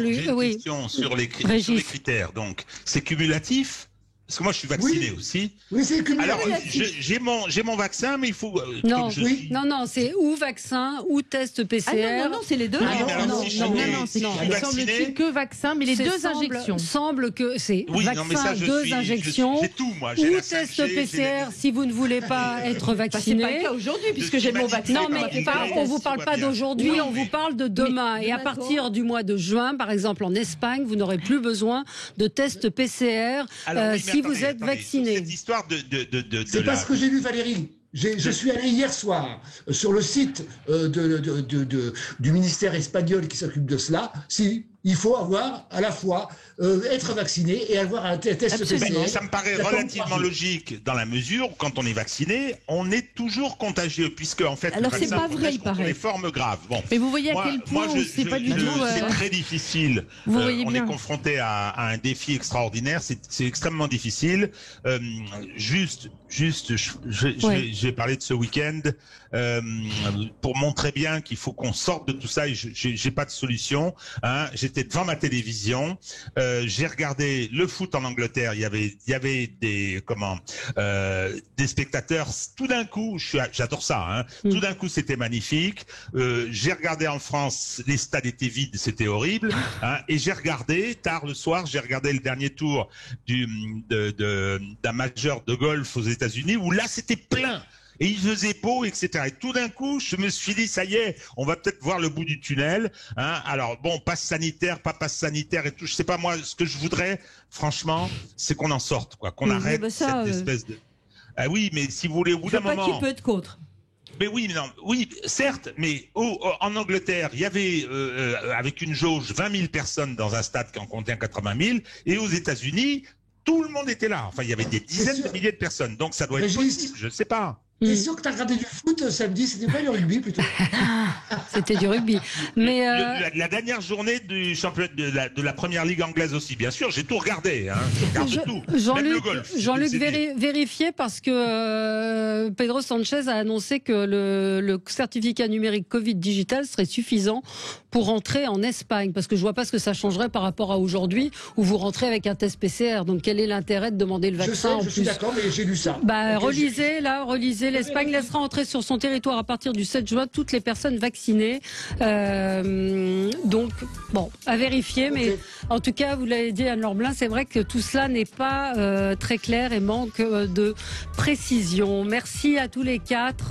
[SPEAKER 3] sur les critères. Donc, c'est cumulatif Parce que moi, je suis vacciné aussi.
[SPEAKER 2] Oui, c'est cumulé.
[SPEAKER 3] Alors, j'ai mon vaccin, mais il faut.
[SPEAKER 1] Non, non, c'est ou vaccin ou test PCR.
[SPEAKER 4] Ah non, c'est les deux.
[SPEAKER 3] Oui, mais alors, si je suis
[SPEAKER 5] semble-t-il que vaccin, mais les deux injections.
[SPEAKER 1] Semble que c'est
[SPEAKER 3] non, mais ça,
[SPEAKER 1] vaccin, deux injections.
[SPEAKER 3] J'ai tout, moi. J'ai
[SPEAKER 1] Ou
[SPEAKER 3] la
[SPEAKER 1] test
[SPEAKER 3] 5G,
[SPEAKER 1] PCR si vous ne voulez pas être
[SPEAKER 4] C'est
[SPEAKER 1] vacciné.
[SPEAKER 4] pas le cas aujourd'hui, puisque j'ai mon vaccin.
[SPEAKER 1] Non, mais on vous parle pas d'aujourd'hui, on vous parle de demain. Et à partir du mois de juin, par exemple en Espagne, vous n'aurez plus besoin de test PCR si vous êtes vacciné.
[SPEAKER 3] Cette histoire
[SPEAKER 2] c'est pas ce que j'ai lu, Valérie. Je suis allé hier soir sur le site du ministère espagnol qui s'occupe de cela. Si, il faut avoir à la fois être vacciné et avoir un test PCR.
[SPEAKER 3] Ça me paraît relativement logique dans la mesure où quand on est vacciné, on est toujours contagieux puisque en fait
[SPEAKER 4] alors c'est pas vrai, il paraît.
[SPEAKER 3] Les formes graves. Bon.
[SPEAKER 5] Mais vous voyez à quel point c'est pas du tout.
[SPEAKER 3] C'est très difficile.
[SPEAKER 5] Vous voyez
[SPEAKER 3] on
[SPEAKER 5] bien.
[SPEAKER 3] est confronté à un défi extraordinaire. C'est extrêmement difficile. J'ai parlé de ce week-end pour montrer bien qu'il faut qu'on sorte de tout ça. Et j'ai pas de solution. Hein. J'étais devant ma télévision. J'ai regardé le foot en Angleterre. Il y avait des spectateurs. Tout d'un coup, j'adore ça. Hein. Tout d'un coup, c'était magnifique. J'ai regardé en France, les stades étaient vides, c'était horrible. Hein. Et j'ai regardé tard le soir. J'ai regardé le dernier tour d'un majeur de golf aux États-Unis où là, c'était plein. Et il faisait beau, etc. Et tout d'un coup, je me suis dit, ça y est, on va peut-être voir le bout du tunnel. Hein. Alors bon, passe sanitaire, pas passe sanitaire et tout. Je sais pas moi, ce que je voudrais, franchement, c'est qu'on en sorte, quoi, qu'on arrête cette espèce de. Ah oui, mais si vous voulez, au bout d'un moment.
[SPEAKER 4] Qui peut être contre.
[SPEAKER 3] Mais oui, non, oui, certes, mais en Angleterre, il y avait avec une jauge 20 000 personnes dans un stade qui en contient 80 000, et aux États-Unis, tout le monde était là. Enfin, il y avait des dizaines de milliers de personnes, donc ça doit être possible. Je ne sais pas.
[SPEAKER 2] T'es sûr que t'as regardé du foot samedi? C'était pas le rugby plutôt?
[SPEAKER 1] C'était du rugby. Mais
[SPEAKER 3] la dernière journée du championnat de la première ligue anglaise aussi, bien sûr, j'ai tout regardé. Hein. Je regarde tout.
[SPEAKER 1] Jean-Luc vérifiez parce que Pedro Sanchez a annoncé que le certificat numérique Covid digital serait suffisant pour rentrer en Espagne. Parce que je vois pas ce que ça changerait par rapport à aujourd'hui où vous rentrez avec un test PCR. Donc quel est l'intérêt de demander le vaccin?
[SPEAKER 2] Je suis d'accord, mais j'ai lu ça.
[SPEAKER 1] Relisez. L'Espagne laissera entrer sur son territoire à partir du 7 juin toutes les personnes vaccinées. Donc, bon, à vérifier. Mais en tout cas, vous l'avez dit, Anne-Laure Blin, c'est vrai que tout cela n'est pas très clair et manque de précision. Merci à tous les quatre.